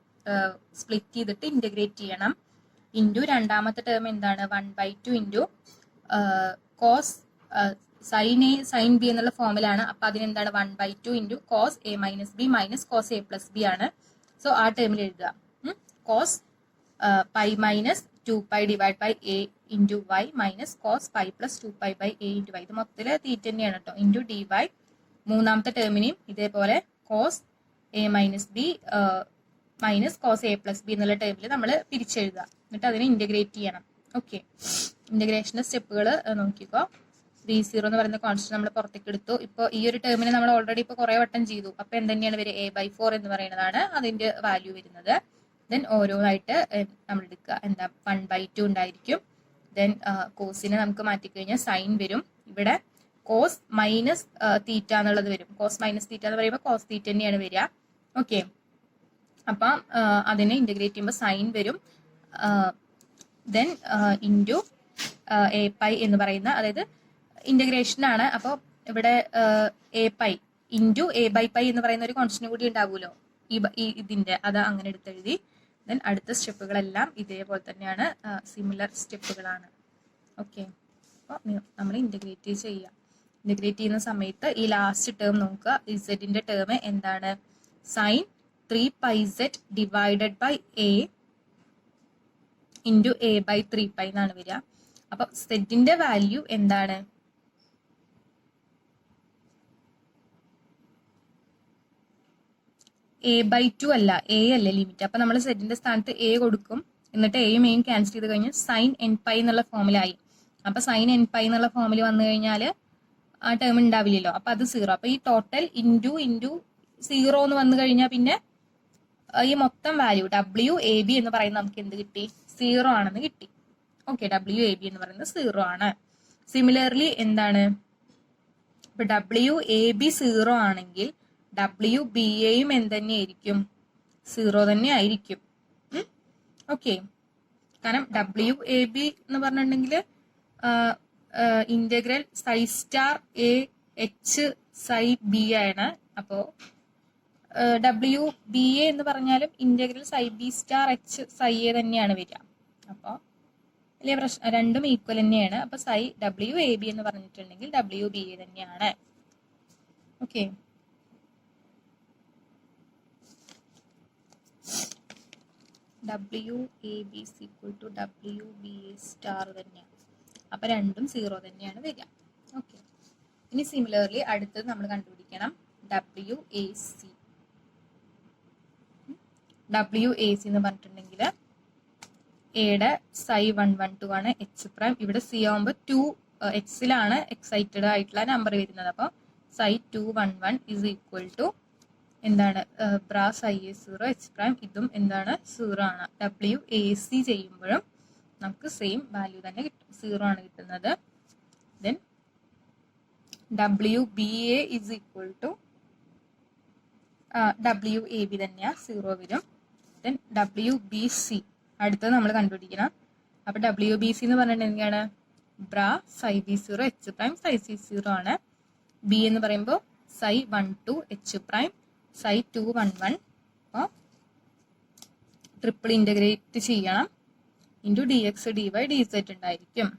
സ്പ്ലിറ്റ് ചെയ്തിട്ട് ഇന്റഗ്രേറ്റ് ചെയ്യണം. ഇൻറ്റു രണ്ടാമത്തെ ടേം എന്താണ്? 1/2 ഇൻറ്റു കോസ് സൈൻ ബി എന്നുള്ള ഫോമിലാണ്. അപ്പൊ അതിനെന്താണ്? 1/2 into cos A minus B minus cos A plus b ആണ്. സോ ആ ടേമിൽ എഴുതുക. Cos pi minus 2π divide by A into y minus cos pi plus 2π by A into y. ഇത് മൊത്തത്തിൽ തീറ്റ തന്നെയാണ് കേട്ടോ. ഇൻറ്റു ഡി ബൈ മൂന്നാമത്തെ ടേമിനെയും ഇതേപോലെ cos A minus B minus cos A plus B എന്നുള്ള ടേമിൽ നമ്മൾ പിരിച്ചെഴുതുക. എന്നിട്ട് അതിനെ ഇന്റഗ്രേറ്റ് ചെയ്യണം. ഓക്കെ, ഇന്റഗ്രേഷന്റെ സ്റ്റെപ്പുകൾ നോക്കിക്കോ. V0 എന്ന് പറയുന്ന കോൺസ്റ്റന്റ് നമ്മൾ പുറത്തേക്ക് എടുത്തു. ഇപ്പോൾ ഈ ഒരു ടേമിനെ നമ്മൾ ഓൾറെഡി ഇപ്പോൾ കുറെ വട്ടം ചെയ്തു. അപ്പൊ എന്തെന്നെയാണ് വരിക? A/4 എന്ന് പറയുന്നതാണ് അതിന്റെ വാല്യൂ വരുന്നത്. ദെൻ ഓരോന്നായിട്ട് നമ്മൾ എടുക്കുക. എന്താ? 1/2 ഉണ്ടായിരിക്കും. ദെൻ കോസിനെ നമുക്ക് മാറ്റിക്കഴിഞ്ഞാൽ സൈൻ വരും. ഇവിടെ കോസ് മൈനസ് തീറ്റ എന്നുള്ളത് വരും. കോസ് മൈനസ് തീറ്റ എന്ന് പറയുമ്പോൾ കോസ് തീറ്റ തന്നെയാണ് വരിക. ഓക്കെ, അപ്പം അതിനെ ഇന്റഗ്രേറ്റ് ചെയ്യുമ്പോൾ സൈൻ വരും. ദെൻ ഇൻറ്റു A/π എന്ന് പറയുന്ന, അതായത് ഇന്റഗ്രേഷൻ ആണ്. അപ്പോൾ ഇവിടെ A/π ഇൻറ്റു A/π എന്ന് പറയുന്ന ഒരു കോൺസ്റ്റന്റ് കൂടി ഉണ്ടാവുമല്ലോ ഇതിന്റെ, അത് അങ്ങനെ എടുത്തെഴുതി. ദെൻ അടുത്ത സ്റ്റെപ്പുകളെല്ലാം ഇതേപോലെ തന്നെയാണ്, സിമിലർ സ്റ്റെപ്പുകളാണ്. ഓക്കെ, അപ്പോൾ നമ്മൾ ഇന്റഗ്രേറ്റ് ചെയ്യുക. ഇന്റഗ്രേറ്റ് ചെയ്യുന്ന സമയത്ത് ഈ ലാസ്റ്റ് ടേം നോക്കുക. ഇസെഡിന്റെ ടേം എന്താണ്? Sine 3πz divided by A into A/3π എന്നാണ് വരിക. അപ്പൊ സെഡിന്റെ വാല്യൂ എന്താണ്? A/2 അല്ല, A അല്ലേ ലിമിറ്റ്. അപ്പൊ നമ്മൾ സെഡിന്റെ സ്ഥാനത്ത് A കൊടുക്കും. എന്നിട്ട് എയും എയും ക്യാൻസൽ ചെയ്ത് കഴിഞ്ഞാൽ സൈൻ nπ എന്നുള്ള ഫോമിലായി. അപ്പൊ സൈൻ nπ എന്നുള്ള ഫോമിൽ വന്നു കഴിഞ്ഞാൽ ആ ടേം ഉണ്ടാവില്ലല്ലോ. അപ്പൊ അത് 0. അപ്പൊ ഈ ടോട്ടൽ ഇൻറ്റു 0 എന്ന് വന്നു കഴിഞ്ഞാൽ പിന്നെ ഈ മൊത്തം വാല്യൂ WAB എന്ന് പറയുന്നത് നമുക്ക് എന്ത് കിട്ടി? 0 ആണെന്ന് കിട്ടി. ഓക്കെ, WAB എന്ന് പറയുന്നത് 0 ആണ്. സിമിലർലി എന്താണ്? ഇപ്പൊ WAB 0 ആണെങ്കിൽ WBAയും എന്തുതന്നെയായിരിക്കും? 0 തന്നെ ആയിരിക്കും. ഓക്കെ, കാരണം WAB എന്ന് പറഞ്ഞിട്ടുണ്ടെങ്കിൽ integral psi star A H psi B ആണ്. അപ്പോ ഡബ്ല്യു ബി എ എന്ന് പറഞ്ഞാലും integral psi B star H psi A തന്നെയാണ് വരിക. അപ്പോ വലിയ പ്രശ്നം, രണ്ടും ഈക്വൽ തന്നെയാണ്. അപ്പൊ സൈ ഡബ്ല്യു എ ബി എന്ന് പറഞ്ഞിട്ടുണ്ടെങ്കിൽ ഡബ്ല്യു ബി എ തന്നെയാണ്. Okay, W A B equal to W B A star തന്നെയാണ്. അപ്പൊ രണ്ടും 0 തന്നെയാണ് വരിക. ഓക്കെ, ഇനി സിമിലർലി അടുത്തത് നമ്മൾ കണ്ടുപിടിക്കണം W A C. W A C എന്ന് പറഞ്ഞിട്ടുണ്ടെങ്കിൽ എയുടെ സൈ 112 ആണ്, എച്ച് പ്രൈം ഇവിടെ സി ആവുമ്പോൾ 2 എക്സിലാണ് എക്സൈറ്റഡ് ആയിട്ടുള്ള നമ്പർ വരുന്നത്. അപ്പോൾ സൈ 211 ഇസ് ഈക്വൽ ടു എന്താണ് ബ്രാ സൈ എ 0 എച്ച് പ്രൈം ഇതും എന്താണ് 0 ആണ്. ഡബ്ല്യു എ സി ചെയ്യുമ്പോഴും നമുക്ക് സെയിം വാല്യൂ തന്നെ കിട്ടും, 0 ആണ് കിട്ടുന്നത്. Then W B A is equal to W A B തന്നെയാണ് 0 വരും. ദെൻ ഡബ്ല്യു ബി സി അടുത്തത് നമ്മൾ കണ്ടുപിടിക്കണം. അപ്പൊ ഡബ്ല്യു ബി സി എന്ന് പറഞ്ഞിട്ടുണ്ടെങ്കിൽ ബ്രാ സൈ ബി 0 എച്ച് പ്രൈം സൈ സി 0 ആണ്. ബി എന്ന് പറയുമ്പോൾ സൈ 12 എച്ച് പ്രൈം സൈ 211. അപ്പോൾ ട്രിപ്പിൾ ഇന്റഗ്രേറ്റ് ചെയ്യണം. Into D X D Y D Z ഉണ്ടായിരിക്കും.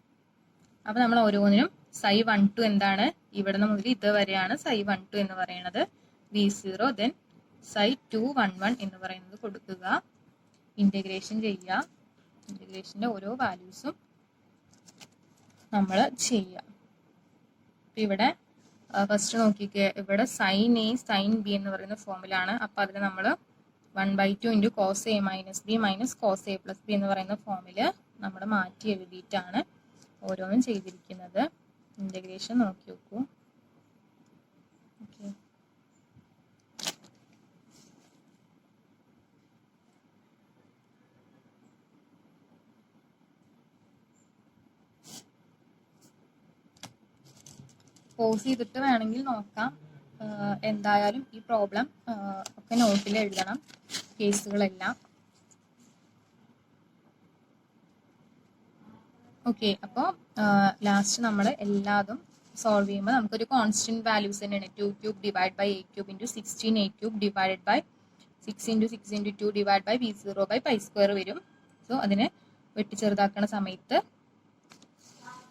അപ്പൊ നമ്മൾ ഓരോന്നിനും സൈ 12 എന്താണ്, ഇവിടെ നിന്ന് മുതൽ ഇതുവരെയാണ് സൈ 12 എന്ന് പറയുന്നത് v0. ദെൻ സൈ 211 എന്ന് പറയുന്നത് കൊടുക്കുക, ഇന്റഗ്രേഷൻ ചെയ്യുക. ഇന്റഗ്രേഷന്റെ ഓരോ വാല്യൂസും നമ്മൾ ചെയ്യുക. ഇവിടെ ഫസ്റ്റ് നോക്കിക്കേ, ഇവിടെ സൈൻ എ സൈൻ ബി എന്ന് പറയുന്ന ഫോമിലാണ്. അപ്പൊ അതിൽ നമ്മൾ 1/2 into cos A minus B minus cos A plus B എന്ന് പറയുന്ന ഫോമില് നമ്മൾ മാറ്റി എഴുതിയിട്ടാണ് ഓരോന്നും ചെയ്തിരിക്കുന്നത്. ഇന്റഗ്രേഷൻ നോക്കി നോക്കൂ. ഓക്കെ, പോസ് ചെയ്തിട്ട് വേണമെങ്കിൽ നോക്കാം. എന്തായാലും ഈ പ്രോബ്ലം ഒക്കെ നോട്ടിൽ എഴുതണം, കേസുകളെല്ലാം. ഓക്കെ, അപ്പോൾ ലാസ്റ്റ് നമ്മൾ എല്ലാതും സോൾവ് ചെയ്യുമ്പോൾ നമുക്കൊരു കോൺസ്റ്റന്റ് വാല്യൂസ് തന്നെയാണ്. 2 cube divide by A cube into 16 A cube divided by 6 into 6 into 2 divide by v0 by pi square വരും. സോ അതിനെ വെട്ടിച്ചെറുതാക്കുന്ന സമയത്ത്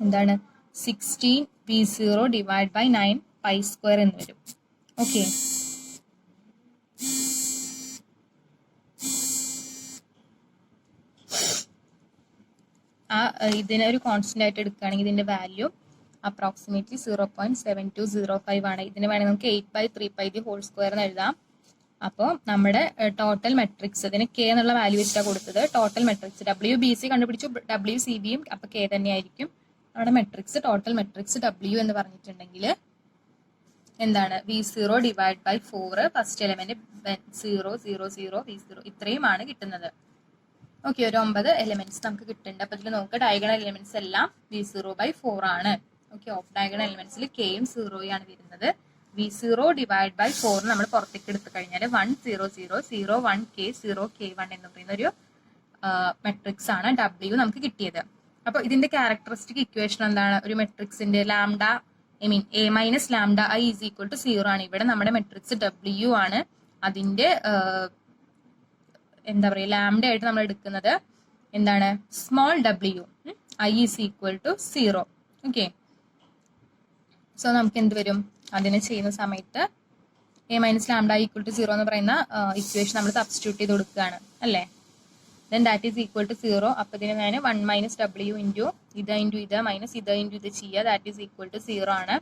എന്താണ് 16 v0 divide by 9 pi square എന്ന് വരും. ഓക്കെ, ഇതിനെ ഒരു കോൺസ്റ്റന്റ് ആയിട്ട് എടുക്കുകയാണെങ്കിൽ ഇതിന്റെ വാല്യൂ അപ്രോക്സിമേറ്റ്ലി 0.7205 ആണ്. ഇതിന് വേണമെങ്കിൽ നമുക്ക് 8/3π ഹോൾ സ്ക്വയർ എന്ന് എഴുതാം. അപ്പോൾ നമ്മുടെ ടോട്ടൽ മെട്രിക്സ്, ഇതിന് കെ എന്നുള്ള വാല്യൂ വെച്ചിട്ടാണ് കൊടുത്തത്. Total matrix W B C കണ്ടുപിടിച്ചു, ഡബ്ല്യു സി ബിയും അപ്പൊ കെ തന്നെയായിരിക്കും. നമ്മുടെ മെട്രിക്സ് ടോട്ടൽ മെട്രിക്സ് ഡബ്ല്യു എന്ന് പറഞ്ഞിട്ടുണ്ടെങ്കിൽ എന്താണ് v0 divide by 4 first element 0 0 0 v0 ഇത്രയുമാണ് കിട്ടുന്നത്. ഓക്കെ, ഒരു 9 എലിമെന്റ്സ് നമുക്ക് കിട്ടുന്നുണ്ട്. അപ്പൊ ഇതിൽ നമുക്ക് ഡയഗണൽ എലിമെന്റ്സ് എല്ലാം v0 ബൈ 4 ആണ്. ഓക്കെ, ഓഫ് ഡയഗണൽ എലിമെന്റ്സിൽ കെയും 0 ആണ് വരുന്നത്. v0 ഡിവൈഡ് ബൈ 4 നമ്മൾ പുറത്തേക്ക് എടുത്തു കഴിഞ്ഞാൽ 1 0 0 0 1 k 0 k1 എന്ന് പറയുന്ന ഒരു മെട്രിക്സ് ആണ് ഡബ്ല്യു നമുക്ക് കിട്ടിയത്. അപ്പൊ ഇതിന്റെ ക്യാരക്ടറിസ്റ്റിക് ഇക്വേഷൻ എന്താണ്? ഒരു മെട്രിക്സിന്റെ lambda A minus lambda I is equal to 0 ആണ്. ഇവിടെ നമ്മുടെ മെട്രിക്സ് ഡബ്ല്യു ആണ്. അതിന്റെ എന്താ പറയുക, ലാംഡ ആയിട്ട് നമ്മൾ എടുക്കുന്നത് എന്താണ്? Small W, I is equal to 0. Okay, so നമുക്ക് എന്ത് വരും? അതിനെ ചെയ്യുന്ന സമയത്ത് A minus lambda equal to 0 എന്ന് പറയുന്ന ഇക്വേഷൻ നമ്മൾ സബ്സ്റ്റിറ്റ്യൂട്ട് ചെയ്ത് കൊടുക്കുകയാണ് അല്ലേ. then that is equal to 0. അപ്പൊ ഇതിന് ഞാൻ 1 മൈനസ് ഡബ്ല്യു ഇൻറ്റു ഇത് മൈനസ് ഇത് ചെയ്യുക, ദാറ്റ് ഈസ് ഈക്വൽ ടു 0 ആണ്.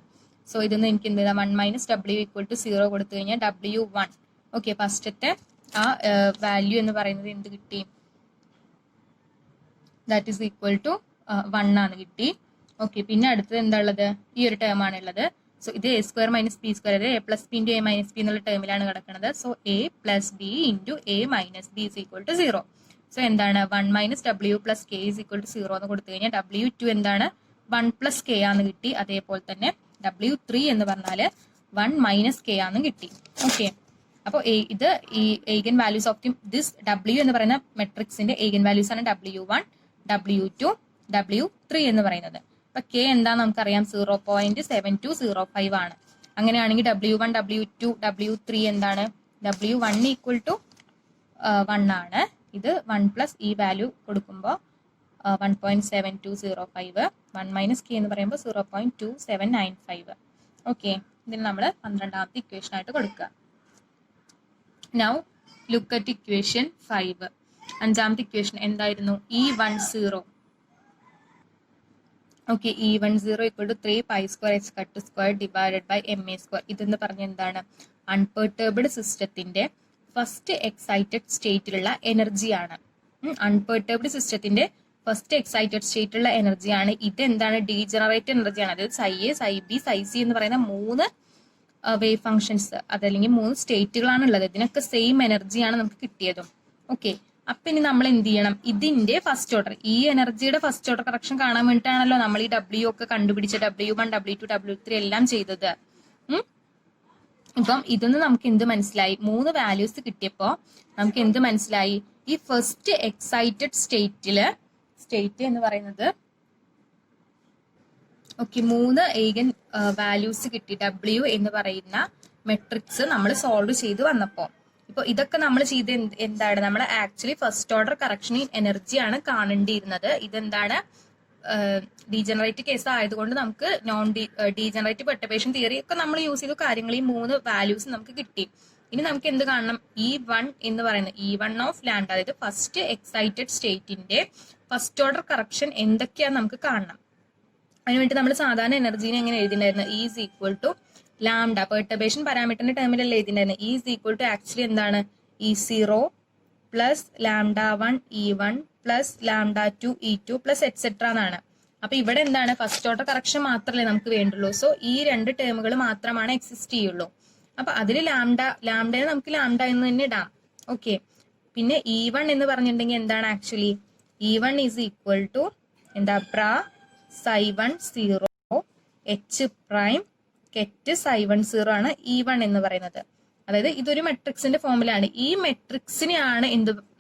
സോ ഇതൊന്ന് എനിക്ക് എന്ത് ചെയ്താൽ 1 മൈനസ് ഡബ്ല്യു ഈക്വൽ ടു 0 കൊടുത്തു കഴിഞ്ഞാൽ w1. ഓക്കെ, ഫസ്റ്റത്തെ ആ വാല്യൂ എന്ന് പറയുന്നത് എന്ത് കിട്ടി? ദാറ്റ് ഈസ് ഈക്വൽ ടു 1 ആണ് കിട്ടി. ഓക്കെ, പിന്നെ അടുത്തത് എന്താ ഉള്ളത്? ഈ ഒരു ടേം ആണ് ഉള്ളത്. സോ ഇത് a square minus b square, അതായത് a plus b into a minus b എന്നുള്ള ടേമിലാണ് കിടക്കുന്നത്. So a plus b into a minus b is equal to 0. So എന്താണ്? 1 മൈനസ് ഡബ്ല്യു plus k is equal to 0 എന്ന് കൊടുത്തു കഴിഞ്ഞാൽ w2 എന്താണ്? 1 പ്ലസ് കെ ആന്ന് കിട്ടി. അതേപോലെ തന്നെ w3 എന്ന് പറഞ്ഞാൽ 1 മൈനസ് കെ ആന്ന് കിട്ടി. ഓക്കെ, അപ്പോൾ ഇത് ഈ ഏഗൻ വാല്യൂസ് ഓഫ് ദിസ് w എന്ന് പറയുന്ന മെട്രിക്സിന്റെ ഏഗൻ വാല്യൂസ് ആണ് w1, w2, w3 എന്ന് പറയുന്നത്. അപ്പൊ കെ എന്താന്ന് നമുക്കറിയാം 0.7205 ആണ്. അങ്ങനെയാണെങ്കിൽ W1 W2 W3 എന്താണ്? W1 ഈക്വൽ ടു 1 ആണ്. ഇത് 1 പ്ലസ് ഈ വാല്യൂ കൊടുക്കുമ്പോൾ 1.7205 1 മൈനസ് കെ എന്ന് പറയുമ്പോൾ 0.2795. ഓക്കെ, ഇതിന് നമ്മൾ 12ാമത്തെ ഇക്വേഷൻ ആയിട്ട് കൊടുക്കുക. Now look at equation 5. 5ാമത്തെ ഇക്വേഷൻ എന്തായിരുന്നു? E10. Okay, E10 equal to 3 pi square h cut square divided by MA square. ഇതെന്ന് പറഞ്ഞ എന്താണ്? അൺപെർട്ടേബ്ഡ് സിസ്റ്റത്തിന്റെ ഫസ്റ്റ് എക്സൈറ്റഡ് സ്റ്റേറ്റിലുള്ള എനർജിയാണ്. അൺപെർട്ടേബ്ഡ് സിസ്റ്റത്തിന്റെ ഫസ്റ്റ് എക്സൈറ്റഡ് സ്റ്റേറ്റിലുള്ള എനർജിയാണ്. ഇതെന്താണ്? ഡീജനറേറ്റ് എനർജിയാണ്. അതായത് psi A, psi B, psi C എന്ന് പറയുന്ന 3 വേവ് ഫംഗ്ഷൻസ്, അതല്ലെങ്കിൽ 3 സ്റ്റേറ്റുകളാണ് ഉള്ളത്. ഇതിനൊക്കെ സെയിം എനർജിയാണ് നമുക്ക് കിട്ടിയതും. ഓക്കെ, അപ്പൊ ഇനി നമ്മൾ എന്ത് ചെയ്യണം? ഇതിന്റെ ഫസ്റ്റ് ഓർഡർ, ഈ എനർജിയുടെ ഫസ്റ്റ് ഓർഡർ കറക്ഷൻ കാണാൻ വേണ്ടിയിട്ടാണല്ലോ നമ്മൾ ഈ W ഒക്കെ കണ്ടുപിടിച്ച W1 W2 W3 എല്ലാം ചെയ്തത്. ഇപ്പം ഇതൊന്ന് നമുക്ക് എന്ത് മനസ്സിലായി? 3 വാല്യൂസ് കിട്ടിയപ്പോ നമുക്ക് എന്ത് മനസ്സിലായി? ഈ ഫസ്റ്റ് എക്സൈറ്റഡ് സ്റ്റേറ്റ് എന്ന് പറയുന്നത് ഓക്കെ 3 ഏഗൻ വാല്യൂസ് കിട്ടി. W എന്ന് പറയുന്ന മെട്രിക്സ് നമ്മൾ സോൾവ് ചെയ്ത് വന്നപ്പോ ഇപ്പൊ ഇതൊക്കെ നമ്മൾ ചെയ്ത് എന്താണ്? നമ്മൾ actually first order correction in എനർജിയാണ് കാണേണ്ടിയിരുന്നത്. ഇതെന്താണ്? ഡീജനറേറ്റ് കേസ് ആയതുകൊണ്ട് നമുക്ക് നോൺ ഡീജനറേറ്റ് പെർട്ടർബേഷൻ തിയറി ഒക്കെ നമ്മൾ യൂസ് ചെയ്ത കാര്യങ്ങൾ ഈ 3 വാല്യൂസ് നമുക്ക് കിട്ടി. ഇനി നമുക്ക് എന്ത് കാണണം? E1 എന്ന് പറയുന്നത് E1 ഓഫ് ലാംഡ, അതായത് ഫസ്റ്റ് എക്സൈറ്റഡ് സ്റ്റേറ്റിന്റെ ഫസ്റ്റ് ഓർഡർ കറക്ഷൻ എന്തൊക്കെയാന്ന് നമുക്ക് കാണണം. അതിനുവേണ്ടി നമ്മൾ സാധാരണ എനർജീനെ എങ്ങനെ എഴുതിണ്ടായിരുന്നു? E is equal to lambda, perturbation പാരാമീറ്ററിന്റെ ടേമിലല്ലേ എഴുതിണ്ടായിരുന്നു. E is equal to actually എന്താണ്? E0 പ്ലസ് ലാംഡ1 E1 പ്ലസ് ലാംഡ2 E2 പ്ലസ് എറ്റ്സെട്ര എന്നാണ്. അപ്പൊ ഇവിടെ എന്താണ്? ഫസ്റ്റ് ഓർഡർ കറക്ഷൻ മാത്രമല്ലേ നമുക്ക് വേണ്ടുള്ളൂ. സോ ഈ 2 ടേമുകൾ മാത്രമാണ് എക്സിസ്റ്റ് ചെയ്യുള്ളൂ. അപ്പൊ അതിൽ ലാംഡയെ നമുക്ക് ലാംഡ എന്ന് തന്നെ ഇടാം. ഓക്കെ, പിന്നെ E1 എന്ന് പറഞ്ഞിട്ടുണ്ടെങ്കിൽ എന്താണ്? Actually E1 is equal to എന്താ? ബ്രാ psi10 H പ്രൈം കെറ്റ് psi10 ആണ് E1 എന്ന് പറയുന്നത്. അതായത് ഇതൊരു മെട്രിക്സിന്റെ ഫോമിലാണ്. ഈ മെട്രിക്സിനെയാണ്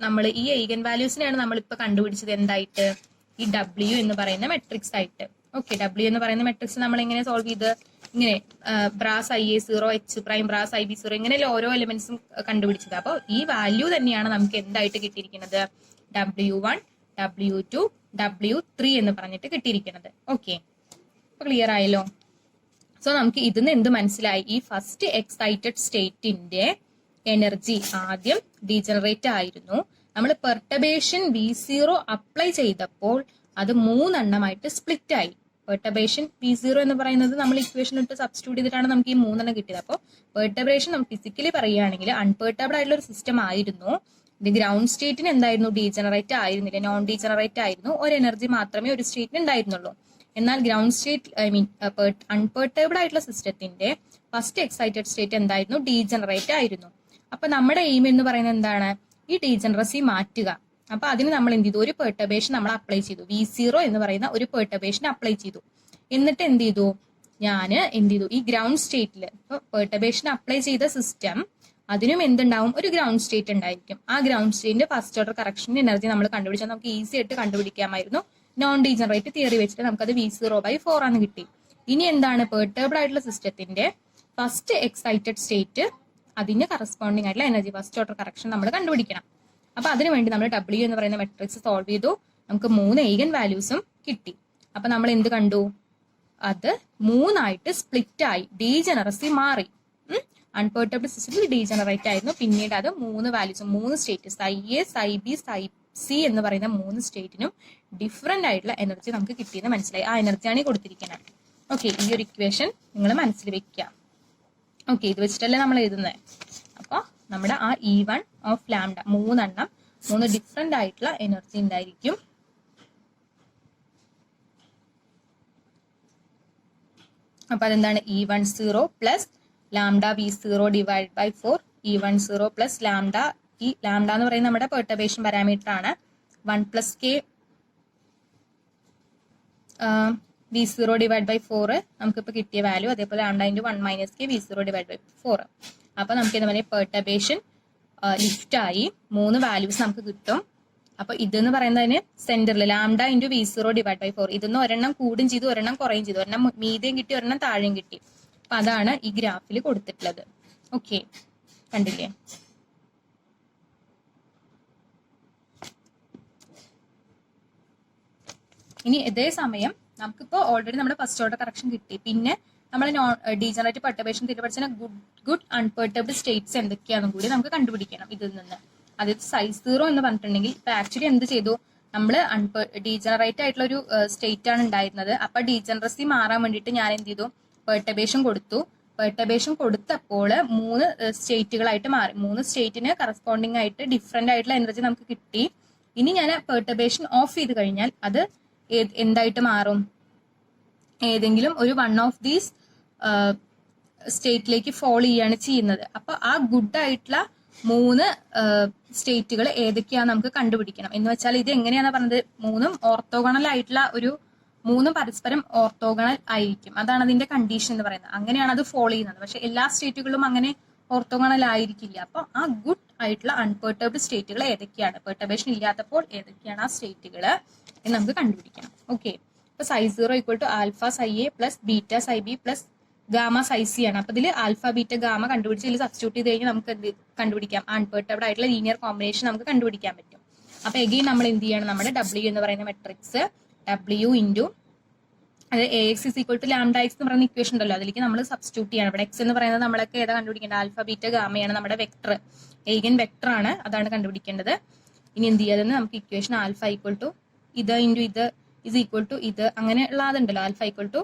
നമ്മൾ ഈ ഐഗൻ വാല്യൂസിനെയാണ് നമ്മൾ ഇപ്പൊ കണ്ടുപിടിച്ചത് എന്തായിട്ട്? ഈ W എന്ന് പറയുന്ന മെട്രിക്സ് ആയിട്ട്. ഓക്കെ, W എന്ന് പറയുന്ന മെട്രിക്സ് നമ്മൾ എങ്ങനെ സോൾവ് ചെയ്ത്? ഇങ്ങനെ brass IA0 H prime brass IB0 ഇങ്ങനെയല്ല ഓരോ എലിമെന്റ്സും കണ്ടുപിടിച്ചത്. അപ്പോൾ ഈ വാല്യൂ തന്നെയാണ് നമുക്ക് എന്തായിട്ട് കിട്ടിയിരിക്കുന്നത്? W1 W2 W3 എന്ന് പറഞ്ഞിട്ട് കിട്ടിയിരിക്കുന്നത്. ഓക്കെ, അപ്പൊ ക്ലിയർ ആയല്ലോ? സോ നമുക്ക് ഇതിന്ന് എന്ത് മനസ്സിലായി? ഈ ഫസ്റ്റ് എക്സൈറ്റഡ് സ്റ്റേറ്റിന്റെ എനർജി ആദ്യം ഡീജനറേറ്റ് ആയിരുന്നു. നമ്മൾ പെർട്ടർബേഷൻ V0 അപ്ലൈ ചെയ്തപ്പോൾ അത് 3 എണ്ണമായിട്ട് സ്പ്ലിറ്റ് ആയി. പെർട്ടർബേഷൻ V0 എന്ന് പറയുന്നത് നമ്മൾ ഇക്വേഷൻ ഇട്ട് സബ്സ്റ്റിറ്റ്യൂട്ട് ചെയ്തിട്ടാണ് നമുക്ക് ഈ 3 എണ്ണം കിട്ടിയത്. അപ്പോൾ പെർട്ടർബേഷൻ നമ്മൾ ഫിസിക്കലി പറയുകയാണെങ്കിൽ അൺപെർട്ടർബിൾ ആയിട്ടുള്ള ഒരു സിസ്റ്റം ആയിരുന്നു. ഇത് ഗ്രൗണ്ട് സ്റ്റേറ്റിന് എന്തായിരുന്നു? ഡീജനറേറ്റ് ആയിരുന്നില്ല, നോൺ ഡീജനറേറ്റ് ആയിരുന്നു. ഒരു എനർജി മാത്രമേ ഒരു സ്റ്റേറ്റിന് ഉണ്ടായിരുന്നുള്ളൂ. എന്നാൽ ഗ്രൗണ്ട് സ്റ്റേറ്റ് അൺപെർട്ടർബിൾ ആയിട്ടുള്ള സിസ്റ്റത്തിന്റെ ഫസ്റ്റ് എക്സൈറ്റഡ് സ്റ്റേറ്റ് എന്തായിരുന്നു? ഡീജനറേറ്റ് ആയിരുന്നു. അപ്പൊ നമ്മുടെ എയിം എന്ന് പറയുന്നത് എന്താണ്? ഈ ഡീജനറസി മാറ്റുക. അപ്പൊ അതിന് നമ്മൾ എന്ത് ചെയ്തു? ഒരു പെർട്ടർബേഷൻ നമ്മൾ അപ്ലൈ ചെയ്തു. V0 എന്ന് പറയുന്ന ഒരു പെർട്ടർബേഷൻ അപ്ലൈ ചെയ്തു. എന്നിട്ട് എന്ത് ചെയ്തു? ഈ ഗ്രൗണ്ട് സ്റ്റേറ്റിൽ പെർട്ടർബേഷൻ അപ്ലൈ ചെയ്ത സിസ്റ്റം അതിനും എന്തുണ്ടാവും? ഒരു ഗ്രൗണ്ട് സ്റ്റേറ്റ് ഉണ്ടായിരിക്കും. ആ ഗ്രൗണ്ട് സ്റ്റേറ്റിന്റെ ഫസ്റ്റ് ഓർഡർ കറക്ഷൻ എനർജി നമ്മൾ കണ്ടുപിടിച്ചാൽ നമുക്ക് ഈസി ആയിട്ട് കണ്ടുപിടിക്കാമായിരുന്നു. നോൺ ഡീജനറേറ്റ് തിയറി വെച്ചിട്ട് നമുക്കത് V0/4 ആണ് കിട്ടി. ഇനി എന്താണ്? പെർട്ടർബിൾ ആയിട്ടുള്ള സിസ്റ്റത്തിന്റെ ഫസ്റ്റ് എക്സൈറ്റഡ് സ്റ്റേറ്റ് അതിന് കറസ്പോണ്ടിങ് ആയിട്ടുള്ള എനർജി ഫസ്റ്റ് ഓർഡർ കറക്ഷൻ നമ്മൾ കണ്ടുപിടിക്കണം. അപ്പൊ അതിനുവേണ്ടി നമ്മൾ W എന്ന് പറയുന്ന മെട്രിക്സ് സോൾവ് ചെയ്തു. നമുക്ക് 3 ഐഗൻ വാല്യൂസും കിട്ടി. അപ്പൊ നമ്മൾ എന്ത് കണ്ടു? അത് 3 ആയിട്ട് സ്പ്ലിറ്റ് ആയി, ഡീജനറസി മാറി. അൺപെർട്ടർബിൾ സിസ്റ്റത്തിൽ ഡീജനറേറ്റ് ആയിരുന്നു. പിന്നീട് അത് 3 വാല്യൂസും 3 state psi A, psi B, psi C എന്ന് പറയുന്ന 3 സ്റ്റേറ്റിനും ഡിഫറെന്റ് ആയിട്ടുള്ള എനർജി നമുക്ക് കിട്ടിയെന്ന് മനസ്സിലായി. ആ എനർജിയാണ് ഈ കൊടുത്തിരിക്കുന്നത്. ഓക്കെ, ഈ ഒരു ഇക്വേഷൻ നിങ്ങൾ മനസ്സിൽ വെക്കുക. ഓക്കെ, ഇത് വെച്ചിട്ടല്ലേ നമ്മൾ എഴുതുന്നത്. അപ്പൊ നമ്മുടെ ആ E1 ഓഫ് ലാംഡ 3 എണ്ണം 3 ഡിഫറെന്റ് ആയിട്ടുള്ള എനർജി ഉണ്ടായിരിക്കും. അപ്പൊ അതെന്താണ്? E10 plus lambda V0 divide by 4 E10 plus lambda. ഈ ലാംഡ എന്ന് പറയുന്നത് നമ്മുടെ പെർട്ടർബേഷൻ പാരാമീറ്റർ ആണ്. 1 plus K V0 divide by 4 നമുക്കിപ്പോ കിട്ടിയ വാല്യൂ. അതേപോലെ lambda into 1 minus K V0 divide by 4. അപ്പൊ നമുക്ക് എന്താ പറയുക? പെർട്ടർബേഷൻ ലിഫ്റ്റ് ആയി 3 വാല്യൂസ് നമുക്ക് കിട്ടും. അപ്പൊ ഇതെന്ന് പറയുന്നതിന് സെന്ററിൽ lambda into V0 divide by 4. ഇതൊന്ന് ഒരെണ്ണം കൂടും ചെയ്തു, ഒരെണ്ണം കുറയും ചെയ്തു, ഒരെണ്ണം മീതെയും കിട്ടി, ഒരെണ്ണം താഴെയും കിട്ടി. അപ്പൊ അതാണ് ഈ ഗ്രാഫിൽ കൊടുത്തിട്ടുള്ളത്. ഓക്കെ, കണ്ടില്ലേ? ഇനി ഇതേ സമയം നമുക്കിപ്പോ ഓൾറെഡി നമ്മുടെ ഫസ്റ്റ് ഓർഡർ കറക്ഷൻ കിട്ടി. പിന്നെ നമ്മൾ ഡീജനറേറ്റീവ് പെർട്ടർബേഷൻ തിയറി പഠിച്ച ഗുഡ് അൺപെർട്ടർബ്ഡ് സ്റ്റേറ്റ്സ് എന്തൊക്കെയാണെന്നും കൂടി നമുക്ക് കണ്ടുപിടിക്കണം ഇതിൽ നിന്ന്. അതായത് സൈസ് 0 എന്ന് പറഞ്ഞിട്ടുണ്ടെങ്കിൽ ഇപ്പൊ ആക്ച്വലി എന്ത് ചെയ്തു, നമ്മൾ ഡീജനറേറ്റ് ആയിട്ടുള്ള ഒരു സ്റ്റേറ്റ് ആണ് ഉണ്ടായിരുന്നത്. അപ്പൊ ഡീജനറസി മാറാൻ വേണ്ടിയിട്ട് ഞാൻ എന്ത് ചെയ്തു, പെർട്ടർബേഷൻ കൊടുത്തു. പെർട്ടർബേഷൻ കൊടുത്തപ്പോൾ 3 സ്റ്റേറ്റുകളായിട്ട് മാറി. 3 സ്റ്റേറ്റിന് കറസ്പോണ്ടിങ് ആയിട്ട് ഡിഫറെന്റ് ആയിട്ടുള്ള എനർജി നമുക്ക് കിട്ടി. ഇനി ഞാൻ പെർട്ടർബേഷൻ ഓഫ് ചെയ്ത് കഴിഞ്ഞാൽ അത് എന്തായിട്ട് മാറും, ഏതെങ്കിലും ഒരു വൺ ഓഫ് ദീസ് സ്റ്റേറ്റിലേക്ക് ഫോൾ ചെയ്യാണ് ചെയ്യുന്നത്. അപ്പൊ ആ ഗുഡ് ആയിട്ടുള്ള 3 സ്റ്റേറ്റുകൾ ഏതൊക്കെയാന്ന് നമുക്ക് കണ്ടുപിടിക്കണം. എന്ന് വെച്ചാൽ ഇത് എങ്ങനെയാന്ന് പറഞ്ഞത്, 3ഉം ഓർത്തോഗണൽ ആയിട്ടുള്ള ഒരു 3ഉം പരസ്പരം ഓർത്തോഗണൽ ആയിരിക്കും. അതാണ് അതിന്റെ കണ്ടീഷൻ എന്ന് പറയുന്നത്. അങ്ങനെയാണ് അത് ഫോളോ ചെയ്യുന്നത്. പക്ഷെ എല്ലാ സ്റ്റേറ്റുകളും അങ്ങനെ ഓർത്തോഗണൽ ആയിരിക്കില്ല. അപ്പൊ ആ ഗുഡ് ആയിട്ടുള്ള അൺപെർട്ടർബ്ഡ് സ്റ്റേറ്റുകൾ ഏതൊക്കെയാണ്, പെർട്ടർബേഷൻ ഇല്ലാത്തപ്പോൾ ഏതൊക്കെയാണ് ആ സ്റ്റേറ്റുകൾ എന്ന് നമുക്ക് കണ്ടുപിടിക്കണം. ഓക്കെ, ഇപ്പൊ സൈസ് 0 equal to alpha psi A plus beta psi B plus gamma psi C ആണ്. അപ്പൊ ഇതിൽ ആൽഫ ബീറ്റ ഗാമ കണ്ടുപിടിച്ച് ഇതിൽ സബ്സ്റ്റിറ്റ്യൂട്ട് ചെയ്ത് കഴിഞ്ഞാൽ നമുക്ക് എന്ത് കണ്ടുപിടിക്കാം, അൺപെർട്ടർബ്ഡ് ആയിട്ടുള്ള ലീനിയർ കോമ്പിനേഷൻ നമുക്ക് കണ്ടുപിടിക്കാൻ പറ്റും. അപ്പൊ എഗെയിൻ നമ്മൾ എന്ത് ചെയ്യണം, നമ്മുടെ W എന്ന് പറയുന്ന മെട്രിക്സ് W ഇൻറ്റു അത് AX is equal to lambda X എന്ന് പറയുന്ന ഇക്വേഷൻ ഉണ്ടല്ലോ, അതിലേക്ക് നമ്മൾ സബ്സ്റ്റിറ്റ്യൂട്ട് ചെയ്യണം. ഇവിടെ എക്സ് എന്ന് പറയുന്നത് നമ്മളൊക്കെ ഏതാ കണ്ടുപിടിക്കേണ്ടത്, ആൽഫ ബീറ്റ ഗാമയാണ് നമ്മുടെ വെക്ടർ, ഏഗൻ വെക്ടർ ആണ്, അതാണ് കണ്ടുപിടിക്കേണ്ടത്. ഇനി എന്ത് ചെയ്യാതെന്ന് നമുക്ക് ഇക്വേഷൻ ആൽഫ ഈക്വൽ ടു ഇത് ഇൻറ്റു ഇത് ഇസ് ഈക്വൽ ടു ഇത് അങ്ങനെയുള്ള അതുണ്ടല്ലോ, alpha equal to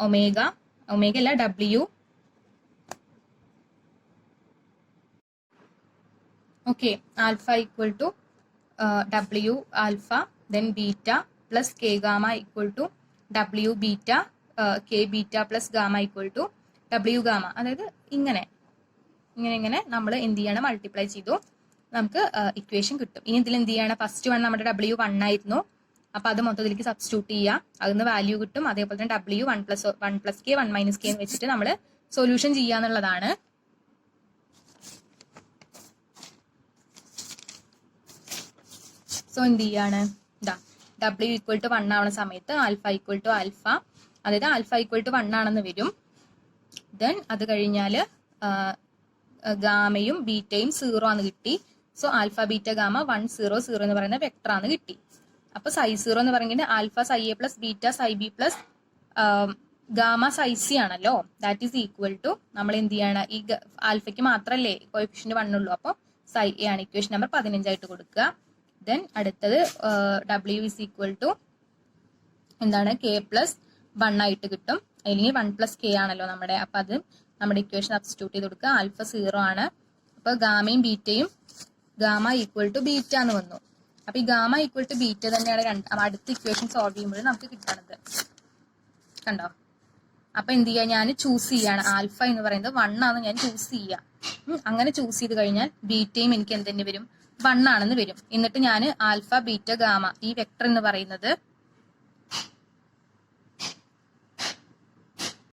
omega, omega അല്ല W, okay, alpha equal to W alpha then beta plus k gamma equal to W beta k beta plus gamma equal to W gamma. അതായത് ഇങ്ങനെ ഇങ്ങനെ നമ്മൾ എന്ത് ചെയ്യണം, മൾട്ടിപ്ലൈ ചെയ്തു നമുക്ക് ഇക്വേഷൻ കിട്ടും. ഇനി ഇതിൽ എന്ത് ചെയ്യണം, ഫസ്റ്റ് വൺ നമ്മുടെ W1 ആയിരുന്നു. അപ്പൊ അത് മൊത്തത്തിലേക്ക് സബ്സ്റ്റിറ്റ്യൂട്ട് ചെയ്യുക, അതിന് വാല്യൂ കിട്ടും. അതേപോലെ തന്നെ W 1 plus K 1 minus K എന്ന് വെച്ചിട്ട് നമ്മൾ സൊല്യൂഷൻ ചെയ്യാന്നുള്ളതാണ്. സോ എന്ത് ചെയ്യാണ്, ഇതാ W ഈക്വൽ ടു 1 ആവുന്ന സമയത്ത് ആൽഫ ഈക്വൽ ടു ആൽഫ, അതായത് ആൽഫ ഈക്വൽ ടു 1 ആണെന്ന് വരും. ദെൻ അത് കഴിഞ്ഞാൽ ഗാമയും ബീറ്റയും 0 ആണ് കിട്ടി. സോ ആൽഫ ബീറ്റ ഗാമ 1 0 0 എന്ന് പറയുന്ന വെക്ടർ ആണ് കിട്ടി. അപ്പൊ സൈ 0 എന്ന് പറയുന്നത് alpha psi A plus beta psi B plus gamma psi C ആണല്ലോ. ദാറ്റ് ഈസ് ഈക്വൽ ടു നമ്മൾ എന്ത് ചെയ്യണം, ഈ ആൽഫയ്ക്ക് മാത്രമല്ലേ കോഎഫിഷ്യന്റ് 1 ഉള്ളൂ, അപ്പോൾ സൈ എ ആണ് ഇക്വേഷൻ നമ്പർ 15 ആയിട്ട് കൊടുക്കുക. ദെൻ അടുത്തത് W ഈസ് ഈക്വൽ ടു എന്താണ്, കെ പ്ലസ് 1 ആയിട്ട് കിട്ടും. അല്ലെങ്കിൽ 1 പ്ലസ് കെ ആണല്ലോ നമ്മുടെ, അപ്പൊ അത് നമ്മുടെ ഇക്വേഷൻ സബ്സ്റ്റിറ്റ്യൂട്ട് ചെയ്ത് കൊടുക്കുക. ആൽഫ 0 ആണ്. അപ്പൊ ഗാമയും ബീറ്റയും ഗാമ ഈക്വൽ ടു ബീറ്റ എന്ന് വന്നു. അപ്പൊ ഈ ഗാമ ഈക്വൽ ടു ബീറ്റ തന്നെയാണ് അടുത്ത ഇക്വേഷൻ സോൾവ് ചെയ്യുമ്പോൾ നമുക്ക് കിട്ടണത്, കണ്ടോ? അപ്പൊ എന്ത് ചെയ്യാ, ഞാൻ ചൂസ് ചെയ്യാണ്, ആൽഫ എന്ന് പറയുന്നത് 1 ആണ് ഞാൻ ചൂസ് ചെയ്യാം. അങ്ങനെ ചൂസ് ചെയ്ത് കഴിഞ്ഞാൽ ബീറ്റയും എനിക്ക് എന്തെന്നെ വരും, 1 ആണെന്ന് വരും. എന്നിട്ട് ഞാൻ ആൽഫ ബീറ്റ ഗാമ ഈ വെക്ടർ എന്ന് പറയുന്നത്